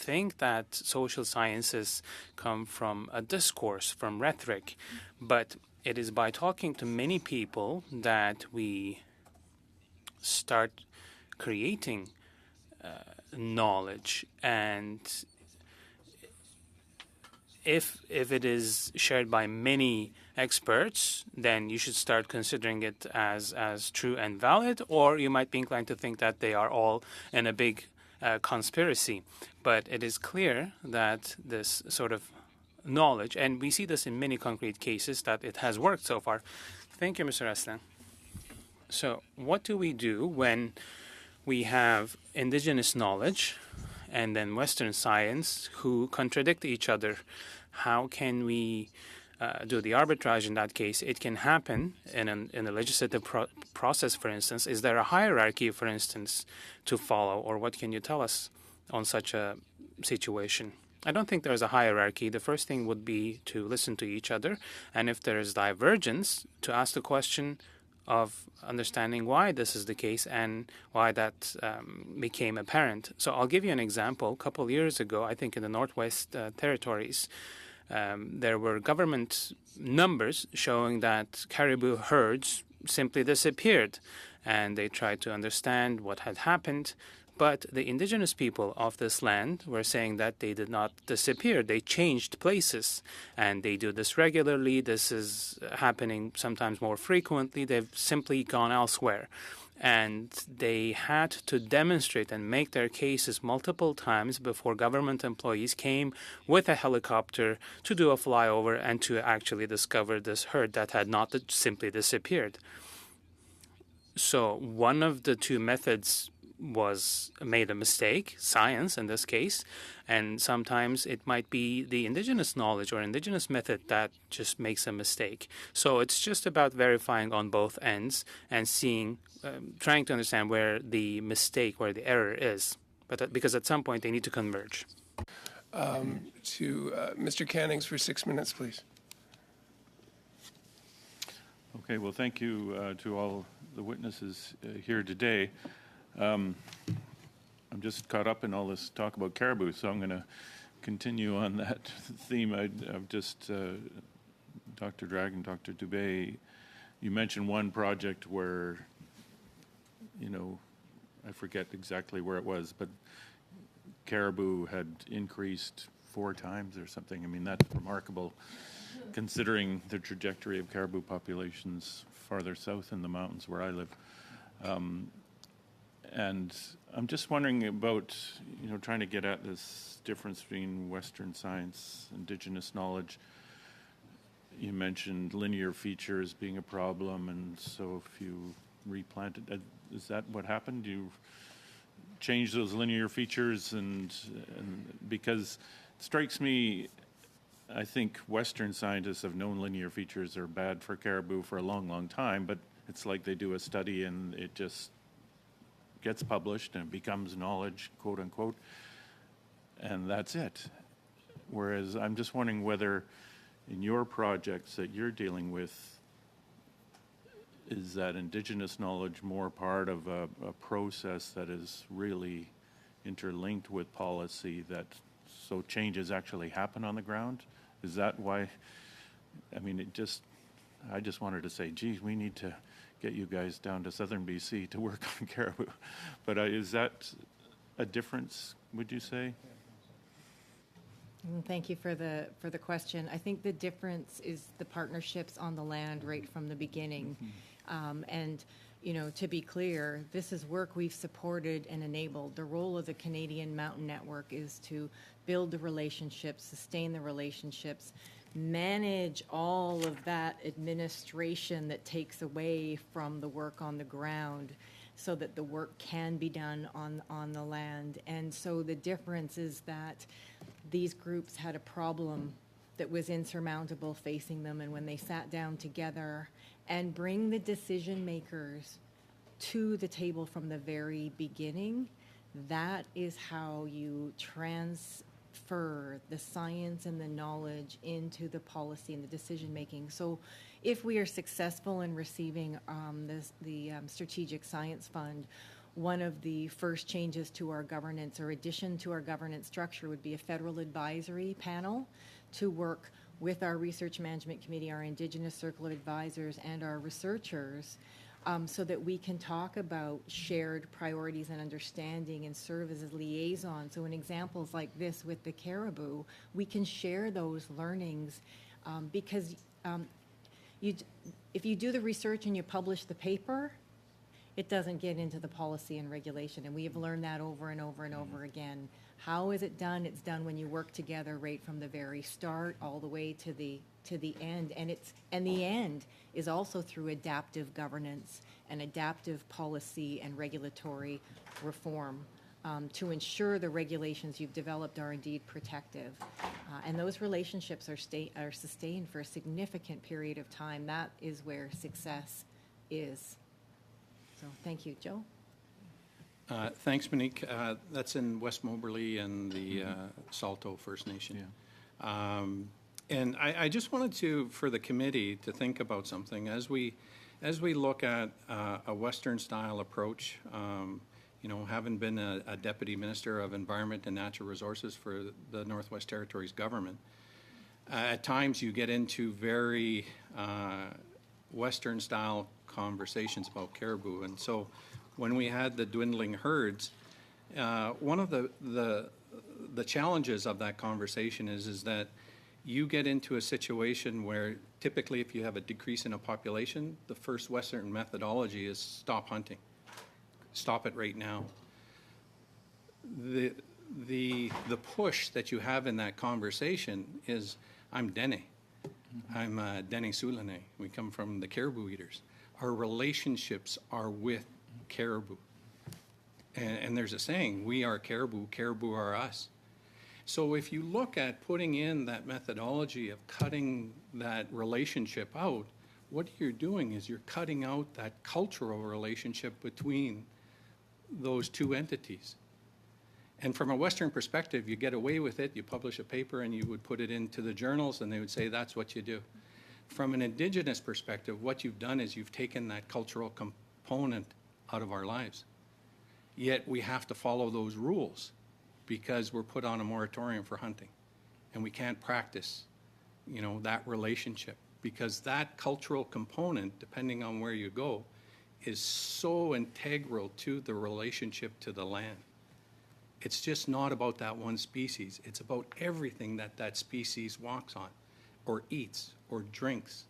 think that social sciences come from a discourse, from rhetoric, but it is by talking to many people that we start creating knowledge, and if it is shared by many experts, then you should start considering it as true and valid, or you might be inclined to think that they are all in a big conspiracy. But it is clear that this sort of knowledge, and we see this in many concrete cases, that it has worked so far. Thank you, Mr. Aslan. So what do we do when we have indigenous knowledge and then Western science who contradict each other? How can we do the arbitrage in that case? It can happen in a legislative process, for instance. Is there a hierarchy, for instance, to follow, or what can you tell us on such a situation? I don't think there's a hierarchy. The first thing would be to listen to each other, and if there is divergence, to ask the question of understanding why this is the case and why that became apparent. So I'll give you an example. A couple of years ago, I think in the Northwest Territories, there were government numbers showing that caribou herds simply disappeared, and they tried to understand what had happened. But the indigenous people of this land were saying that they did not disappear. They changed places, and they do this regularly. This is happening sometimes more frequently. They've simply gone elsewhere. And they had to demonstrate and make their cases multiple times before government employees came with a helicopter to do a flyover and to actually discover this herd that had not simply disappeared. So one of the two methods was made a mistake, science in this case, and sometimes it might be the indigenous knowledge or indigenous method that just makes a mistake. So it's just about verifying on both ends and seeing, trying to understand where the mistake, where the error is, but because at some point they need to converge. To Mr. Cannings for 6 minutes, please. Okay, well, thank you to all the witnesses here today. I'm just caught up in all this talk about caribou, so I'm going to continue on that theme. I've just, Dr. Dragon, Dr. Dubé, you mentioned one project where, you know, I forget exactly where it was, but caribou had increased 4 times or something. I mean, that's remarkable considering the trajectory of caribou populations farther south in the mountains where I live. And I'm just wondering about, you know, trying to get at this difference between Western science, indigenous knowledge. You mentioned linear features being a problem, and so if you replanted, is that what happened? You changed those linear features, and because it strikes me, I think Western scientists have known linear features are bad for caribou for a long, long time, but it's like they do a study and it just gets published and it becomes knowledge, quote unquote, and that's it. Whereas I'm just wondering whether in your projects that you're dealing with, is that indigenous knowledge more part of a process that is really interlinked with policy, that so changes actually happen on the ground? Is that why? I mean, I just wanted to say, gee, we need to get you guys down to southern BC to work on caribou. But is that a difference, would you say? Thank you for the question. I think the difference is the partnerships on the land right from the beginning. And, you know, to be clear, this is work we've supported and enabled. The role of the Canadian Mountain Network is to build the relationships, sustain the relationships, manage all of that administration that takes away from the work on the ground so that the work can be done on the land. And so the difference is that these groups had a problem that was insurmountable facing them, and when they sat down together and bring the decision makers to the table from the very beginning, that is how you transfer the science and the knowledge into the policy and the decision making. So if we are successful in receiving the Strategic Science Fund, one of the first changes to our governance or addition to our governance structure would be a federal advisory panel to work with our Research Management Committee, our Indigenous Circle of Advisors, and our researchers so that we can talk about shared priorities and understanding and serve as a liaison. So in examples like this with the caribou, we can share those learnings because if you do the research and you publish the paper, it doesn't get into the policy and regulation. And we have learned that over and over and over again. How is it done? It's done when you work together right from the very start all the way to the end. And the end is also through adaptive governance and adaptive policy and regulatory reform to ensure the regulations you've developed are indeed protective. And those relationships are sustained for a significant period of time. That is where success is. So thank you. Joe? Thanks, Monique. That's in West Moberly and the Salto First Nation. Yeah. And I just wanted for the committee to think about something as we look at a Western-style approach. Having been a deputy minister of Environment and Natural Resources for the Northwest Territories government, at times you get into very Western-style conversations about caribou, and so when we had the dwindling herds, one of the challenges of that conversation is that you get into a situation where typically if you have a decrease in a population, the first Western methodology is stop hunting. Stop it right now. The push that you have in that conversation is, I'm Dene. I'm Dene Sulane. We come from the caribou eaters. Our relationships are with caribou. And there's a saying, we are caribou, caribou are us. So if you look at putting in that methodology of cutting that relationship out, what you're doing is you're cutting out that cultural relationship between those two entities. And from a Western perspective, you get away with it, you publish a paper and you would put it into the journals and they would say that's what you do. From an Indigenous perspective, what you've done is you've taken that cultural component out of our lives. Yet we have to follow those rules because we're put on a moratorium for hunting. And we can't practice, that relationship because that cultural component, depending on where you go, is so integral to the relationship to the land. It's just not about that one species. It's about everything that species walks on or eats or drinks.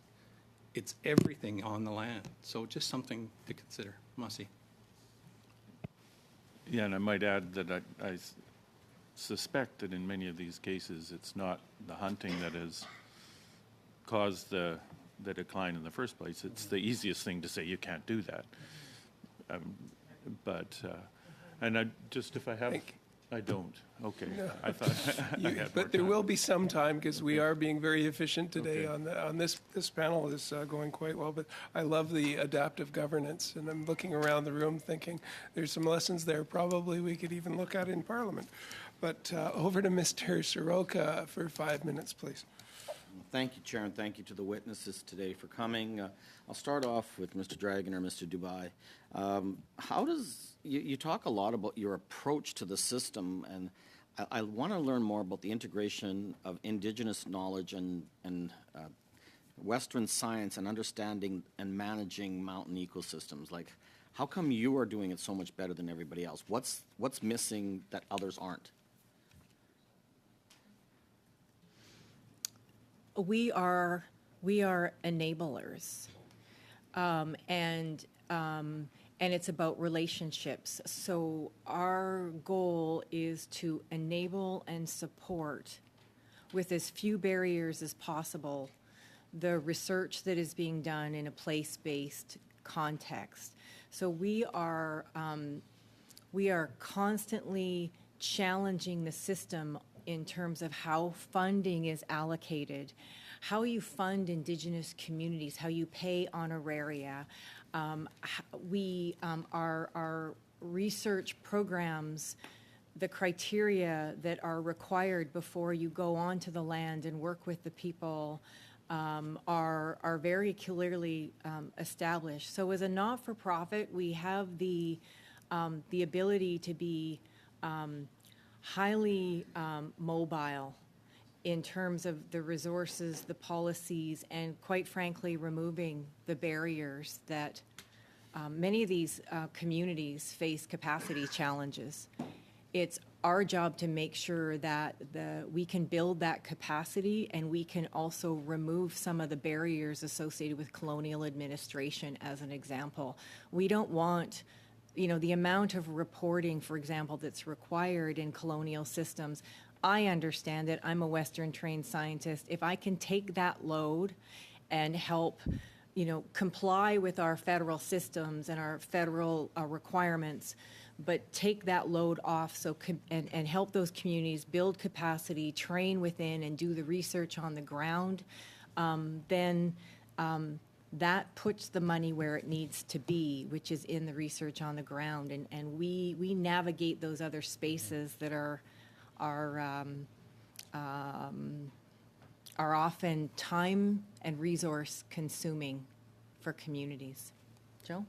It's everything on the land. So just something to consider. Masi. Yeah, and I might add that I suspect that in many of these cases, it's not the hunting that has caused the decline in the first place. It's the easiest thing to say, you can't do that. And if I have... I don't. Okay. No. I thought I had but there will be some time because we are being very efficient today on this panel is going quite well. But I love the adaptive governance, and I'm looking around the room thinking there's some lessons there probably we could even look at in Parliament. But over to Mr. Soroka for 5 minutes, please. Thank you, Chair, and thank you to the witnesses today for coming. I'll start off with Mr. Dragon or Mr. Dubai. How does you talk a lot about your approach to the system, and I want to learn more about the integration of Indigenous knowledge and Western science and understanding and managing mountain ecosystems. Like, how come you are doing it so much better than everybody else? What's missing that others aren't? We are enablers, and it's about relationships. So our goal is to enable and support, with as few barriers as possible, the research that is being done in a place-based context. So we are constantly challenging the system in terms of how funding is allocated, how you fund Indigenous communities, how you pay honoraria. Our research programs the criteria that are required before you go onto the land and work with the people are very clearly established. So as a not-for-profit, we have the ability to be highly mobile in terms of the resources, the policies, and quite frankly, removing the barriers that many of these communities face capacity challenges. It's our job to make sure that we can build that capacity, and we can also remove some of the barriers associated with colonial administration, as an example. We don't want, the amount of reporting, for example, that's required in colonial systems. I understand it. I'm a Western trained scientist. If I can take that load and help comply with our federal systems and our federal requirements, but take that load off and help those communities build capacity, train within, and do the research on the ground, then that puts the money where it needs to be, which is in the research on the ground. And we navigate those other spaces that are often time and resource consuming for communities. Joe?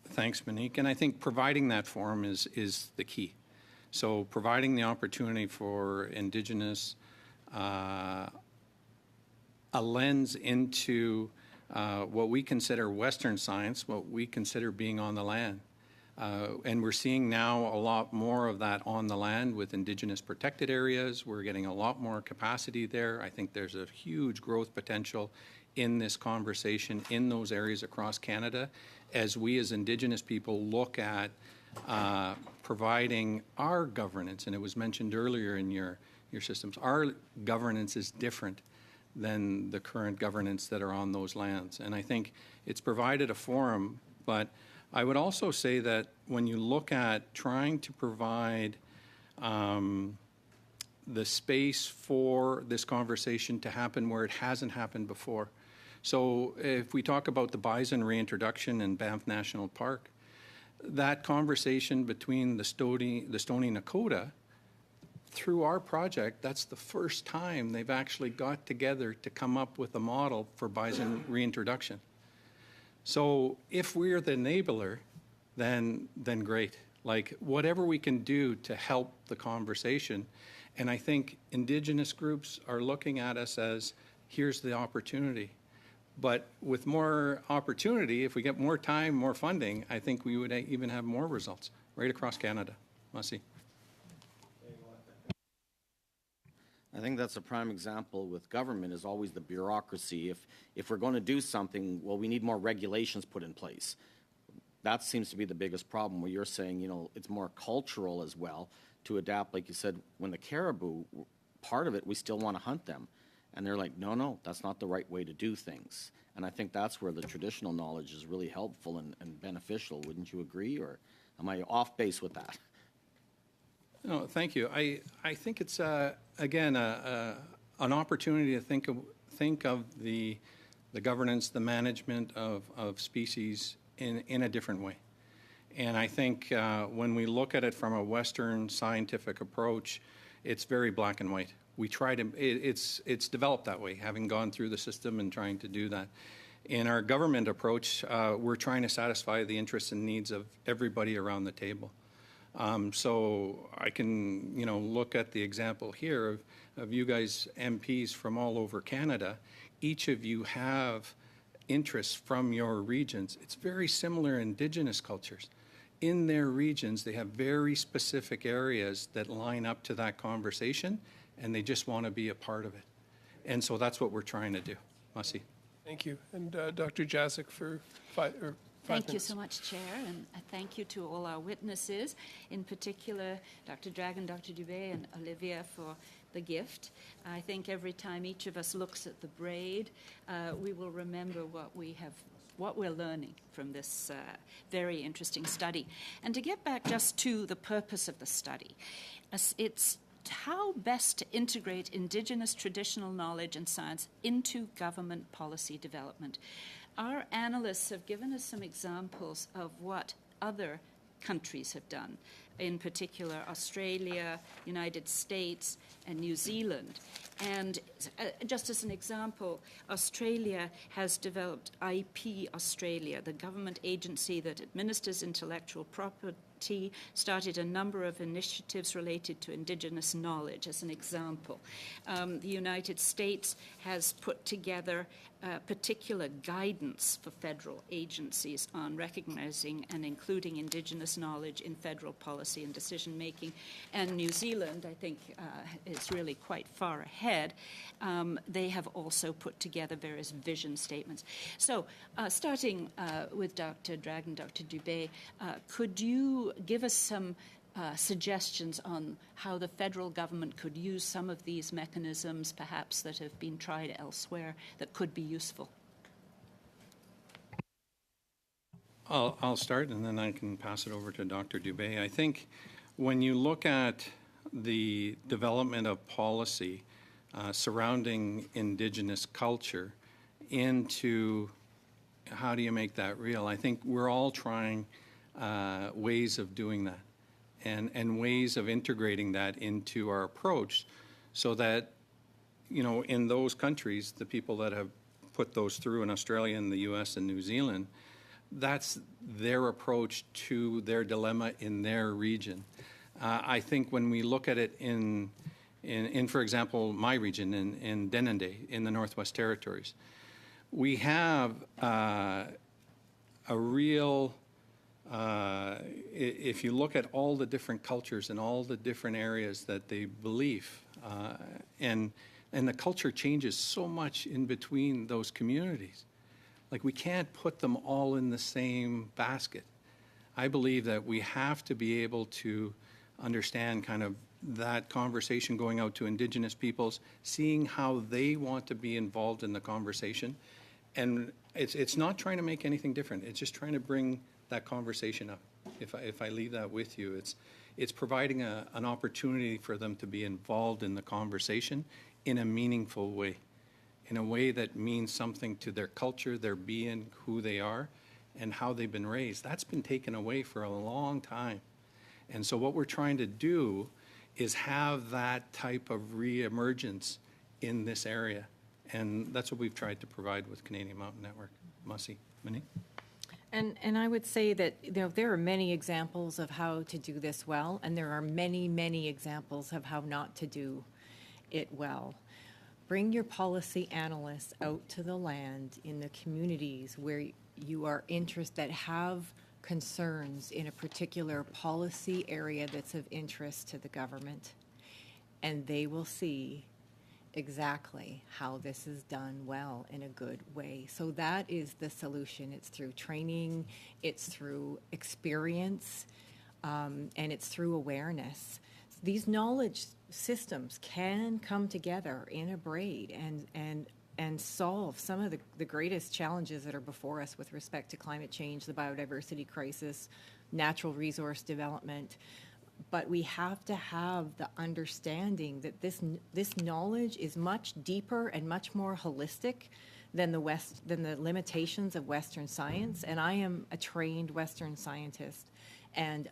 Thanks, Monique. And I think providing that forum is the key. So providing the opportunity for Indigenous, a lens into what we consider Western science, what we consider being on the land. And we're seeing now a lot more of that on the land with Indigenous protected areas. We're getting a lot more capacity there. I think there's a huge growth potential in this conversation in those areas across Canada as we as Indigenous people look at providing our governance. And it was mentioned earlier in your systems. Our governance is different than the current governance that are on those lands. And I think it's provided a forum, but I would also say that when you look at trying to provide the space for this conversation to happen where it hasn't happened before. So if we talk about the bison reintroduction in Banff National Park, that conversation between the Stoney Nakoda, through our project, that's the first time they've actually got together to come up with a model for bison reintroduction. So if we're the enabler, then great. Like whatever we can do to help the conversation. And I think Indigenous groups are looking at us as, here's the opportunity. But with more opportunity, if we get more time, more funding, I think we would even have more results right across Canada. Masi. I think that's a prime example with government is always the bureaucracy. If we're going to do something, well, we need more regulations put in place. That seems to be the biggest problem where you're saying, it's more cultural as well to adapt. Like you said, when the caribou, part of it, we still want to hunt them. And they're like, no, that's not the right way to do things. And I think that's where the traditional knowledge is really helpful and beneficial. Wouldn't you agree? Or am I off base with that? No, thank you. I think it's, again, an opportunity to think of the governance, the management of species in a different way. And I think when we look at it from a Western scientific approach, it's very black and white. We try to, it's developed that way, having gone through the system and trying to do that. In our government approach, we're trying to satisfy the interests and needs of everybody around the table. So I can, look at the example here of you guys MPs from all over Canada. Each of you have interests from your regions. It's very similar Indigenous cultures. In their regions, they have very specific areas that line up to that conversation, and they just want to be a part of it. And so that's what we're trying to do. Masi. Thank you. And Dr. Jacek for 5 minutes. Thank you so much, Chair, and thank you to all our witnesses, in particular Dr. Dragon, Dr. Dubé, and Olivia for the gift. I think every time each of us looks at the braid, we will remember what we're learning from this very interesting study. And to get back just to the purpose of the study, it's how best to integrate Indigenous traditional knowledge and science into government policy development. Our analysts have given us some examples of what other countries have done, in particular Australia, United States, and New Zealand. And just as an example, Australia has developed IP Australia, the government agency that administers intellectual property, started a number of initiatives related to Indigenous knowledge, as an example. The United States has put together particular guidance for federal agencies on recognizing and including Indigenous knowledge in federal policy and decision making. And New Zealand, I think, is really quite far ahead. They have also put together various vision statements. So starting with Dr. Dragon, Dr. Dubé, could you give us some suggestions on how the federal government could use some of these mechanisms, perhaps that have been tried elsewhere, that could be useful? I'll start, and then I can pass it over to Dr. Dubé. I think when you look at the development of policy surrounding Indigenous culture into how do you make that real, I think we're all trying ways of doing that. And ways of integrating that into our approach so that, you know, in those countries, the people that have put those through in Australia and the US and New Zealand, that's their approach to their dilemma in their region. I think when we look at it in for example, my region in Denendeh in the Northwest Territories, we have a real if you look at all the different cultures and all the different areas that they believe, and the culture changes so much in between those communities. Like, we can't put them all in the same basket. I believe that we have to be able to understand kind of that conversation going out to Indigenous peoples, seeing how they want to be involved in the conversation. And it's not trying to make anything different. It's just trying to bring that conversation up. If I leave that with you, it's providing an opportunity for them to be involved in the conversation in a meaningful way, in a way that means something to their culture, their being, who they are, and how they've been raised. That's been taken away for a long time. And so what we're trying to do is have that type of reemergence in this area. And that's what we've tried to provide with Canadian Mountain Network. Masi, Monique? And I would say that, you know, there are many examples of how to do this well, and there are many, many examples of how not to do it well. Bring your policy analysts out to the land in the communities where you are interested, that have concerns in a particular policy area that's of interest to the government, and they will see exactly how this is done well in a good way. So that is the solution. It's through training, it's through experience, and it's through awareness. These knowledge systems can come together in a braid and solve some of the greatest challenges that are before us with respect to climate change, the biodiversity crisis, natural resource development. But we have to have the understanding that this knowledge is much deeper and much more holistic than the limitations of Western science. And I am a trained Western scientist, and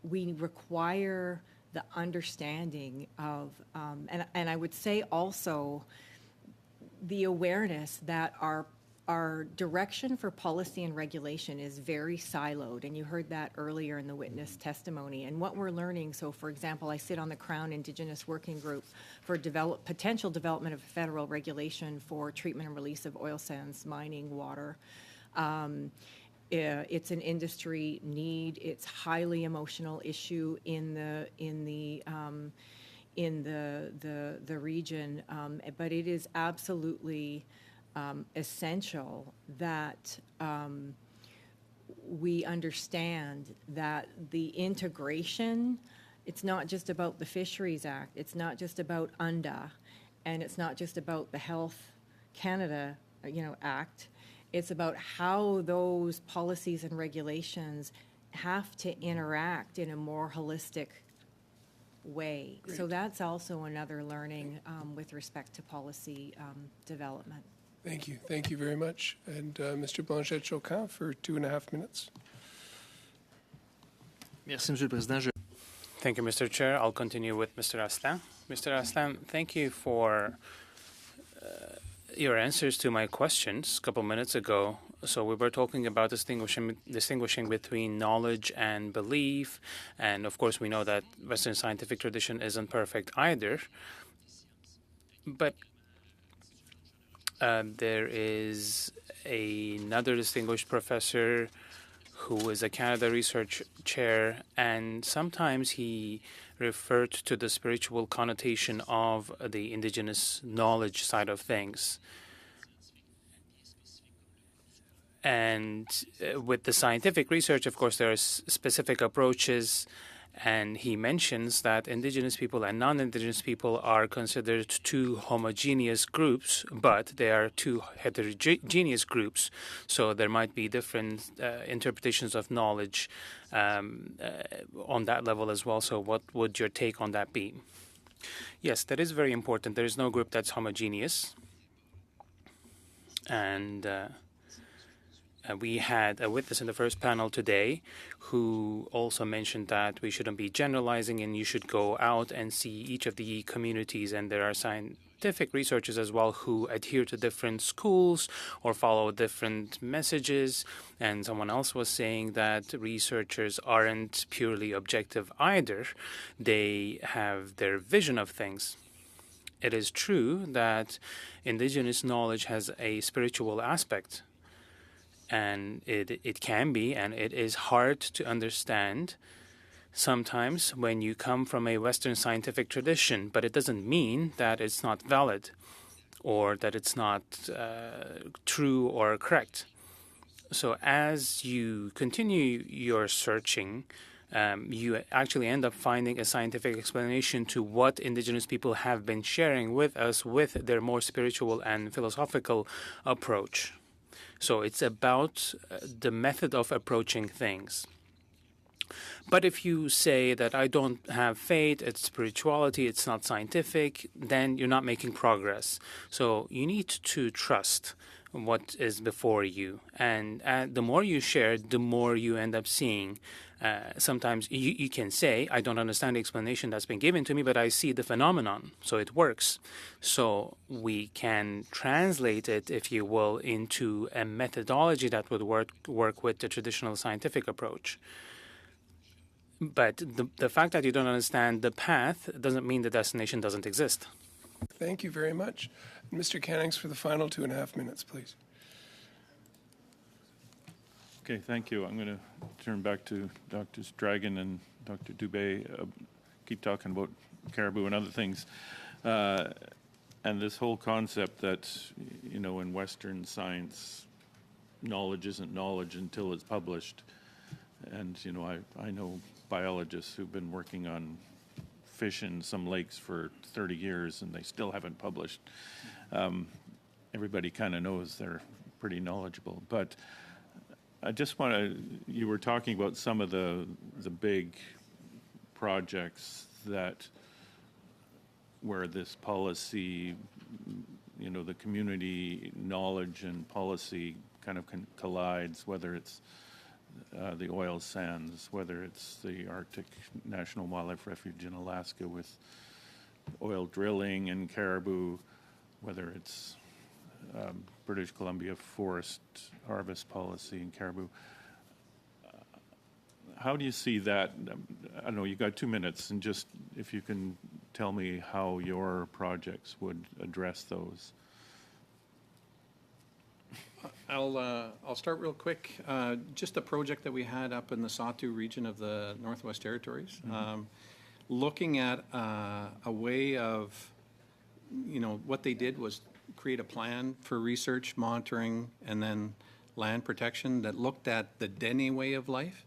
we require the understanding of, and I would say also the awareness that our direction for policy and regulation is very siloed, and you heard that earlier in the witness testimony. And what we're learning, so for example, I sit on the Crown Indigenous Working Group for potential development of federal regulation for treatment and release of oil sands, mining, water. It's an industry need. It's highly emotional issue in the region, but it is absolutely essential that we understand that the integration, it's not just about the Fisheries Act, it's not just about UNDA, and it's not just about the Health Canada, Act. It's about how those policies and regulations have to interact in a more holistic way. Great. So that's also another learning with respect to policy development. Thank you. Thank you very much. And Mr. Blanchet-Choquin for 2.5 minutes. Merci, Monsieur le Président. Thank you, Mr. Chair. I'll continue with Mr. Aslan. Mr. Aslan, thank you for your answers to my questions a couple minutes ago. So we were talking about distinguishing between knowledge and belief, and of course we know that Western scientific tradition isn't perfect either. But there is another distinguished professor who is a Canada Research Chair, and sometimes he referred to the spiritual connotation of the Indigenous knowledge side of things. And with the scientific research, of course, there are specific approaches, and he mentions that Indigenous people and non-Indigenous people are considered two homogeneous groups, but they are two heterogeneous groups. So there might be different interpretations of knowledge on that level as well. So what would your take on that be? Yes, that is very important. There is no group that's homogeneous. And we had a witness in the first panel today who also mentioned that we shouldn't be generalizing and you should go out and see each of the communities. And there are scientific researchers as well who adhere to different schools or follow different messages. And someone else was saying that researchers aren't purely objective either. They have their vision of things. It is true that Indigenous knowledge has a spiritual aspect. And it can be, and it is hard to understand sometimes when you come from a Western scientific tradition, but it doesn't mean that it's not valid or that it's not true or correct. So as you continue your searching, you actually end up finding a scientific explanation to what Indigenous people have been sharing with us with their more spiritual and philosophical approach. So it's about the method of approaching things. But if you say that I don't have faith, it's spirituality, it's not scientific, then you're not making progress. So you need to trust what is before you. And the more you share, the more you end up seeing. Sometimes you can say, I don't understand the explanation that's been given to me, but I see the phenomenon, so it works. So we can translate it, if you will, into a methodology that would work with the traditional scientific approach. But the fact that you don't understand the path doesn't mean the destination doesn't exist. Thank you very much. Mr. Cannings for the final 2.5 minutes, please. Okay, thank you. I'm going to turn back to Drs. Dragon and Dr. Dubé. Keep talking about caribou and other things. And this whole concept that, you know, in Western science, knowledge isn't knowledge until it's published. And, you know, I know biologists who've been working on fish in some lakes for 30 years and they still haven't published. Everybody kind of knows they're pretty knowledgeable. But I just want to, you were talking about some of the big projects that where this policy, you know, the community knowledge and policy kind of collides, whether it's the oil sands, whether it's the Arctic National Wildlife Refuge in Alaska with oil drilling and caribou, whether it's British Columbia forest harvest policy in caribou. How do you see that? I don't know, you've got 2 minutes, and just if you can tell me how your projects would address those. I'll start real quick. Just a project that we had up in the Sahtu region of the Northwest Territories, looking at a way of, you know, what they did was create a plan for research, monitoring, and then land protection that looked at the Dene way of life,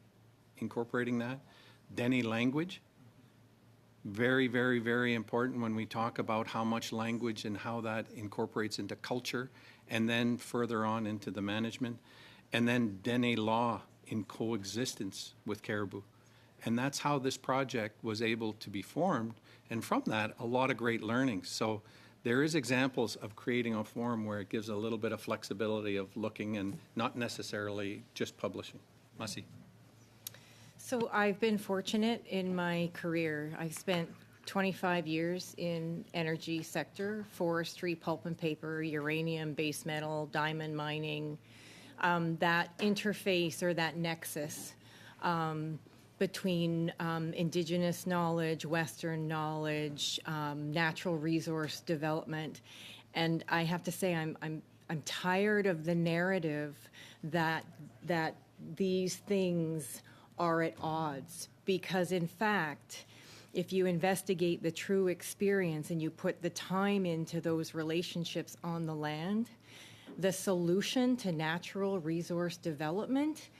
incorporating that. Dene language, very, very, very important when we talk about how much language and how that incorporates into culture, and then further on into the management. And then Dene law in coexistence with caribou. And that's how this project was able to be formed. And from that, a lot of great learnings. So there is examples of creating a forum where it gives a little bit of flexibility of looking and not necessarily just publishing. Masi. So I've been fortunate in my career. I've spent 25 years in energy sector, forestry, pulp and paper, uranium, base metal, diamond mining, that interface or that nexus between Indigenous knowledge, Western knowledge, natural resource development. And I have to say, I'm tired of the narrative that these things are at odds, because in fact, if you investigate the true experience and you put the time into those relationships on the land, the solution to natural resource development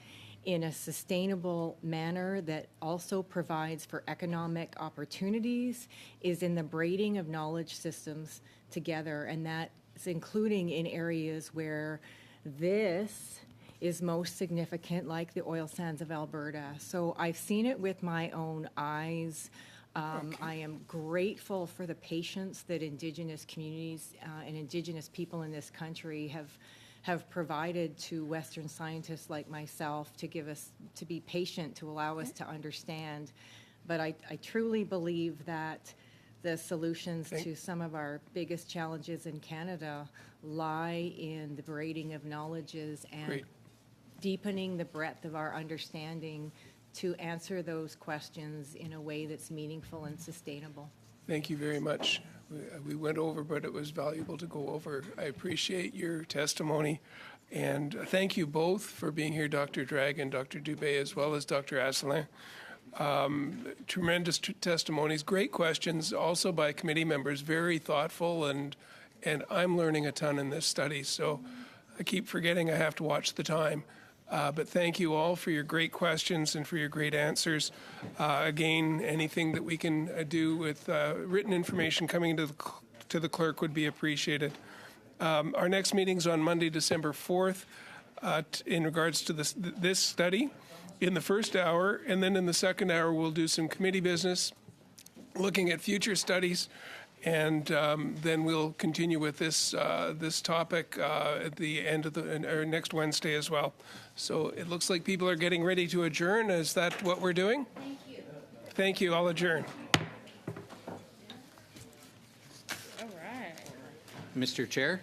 in a sustainable manner that also provides for economic opportunities is in the braiding of knowledge systems together, and that's including in areas where this is most significant, like the oil sands of Alberta. So I've seen it with my own eyes. I am grateful for the patience that Indigenous communities and Indigenous people in this country have provided to Western scientists like myself to be patient, to allow us to understand. But I truly believe that the solutions to some of our biggest challenges in Canada lie in the braiding of knowledges and deepening the breadth of our understanding to answer those questions in a way that's meaningful and sustainable. Thank you very much. We went over, but it was valuable to go over. I appreciate your testimony. And thank you both for being here, Dr. Dragon, Dr. Dubé, as well as Dr. Asselin. Tremendous testimonies, great questions, also by committee members, very thoughtful, and I'm learning a ton in this study. So I keep forgetting I have to watch the time. But thank you all for your great questions and for your great answers. Again, anything that we can do with written information coming to the clerk would be appreciated. Our next meeting's on Monday, December 4th, in regards to this study in the first hour, and then in the second hour we'll do some committee business, looking at future studies. And then we'll continue with this topic at the end of or next Wednesday as well. So it looks like people are getting ready to adjourn. Is that what we're doing? Thank you. Thank you. I'll adjourn. Mr. Chair?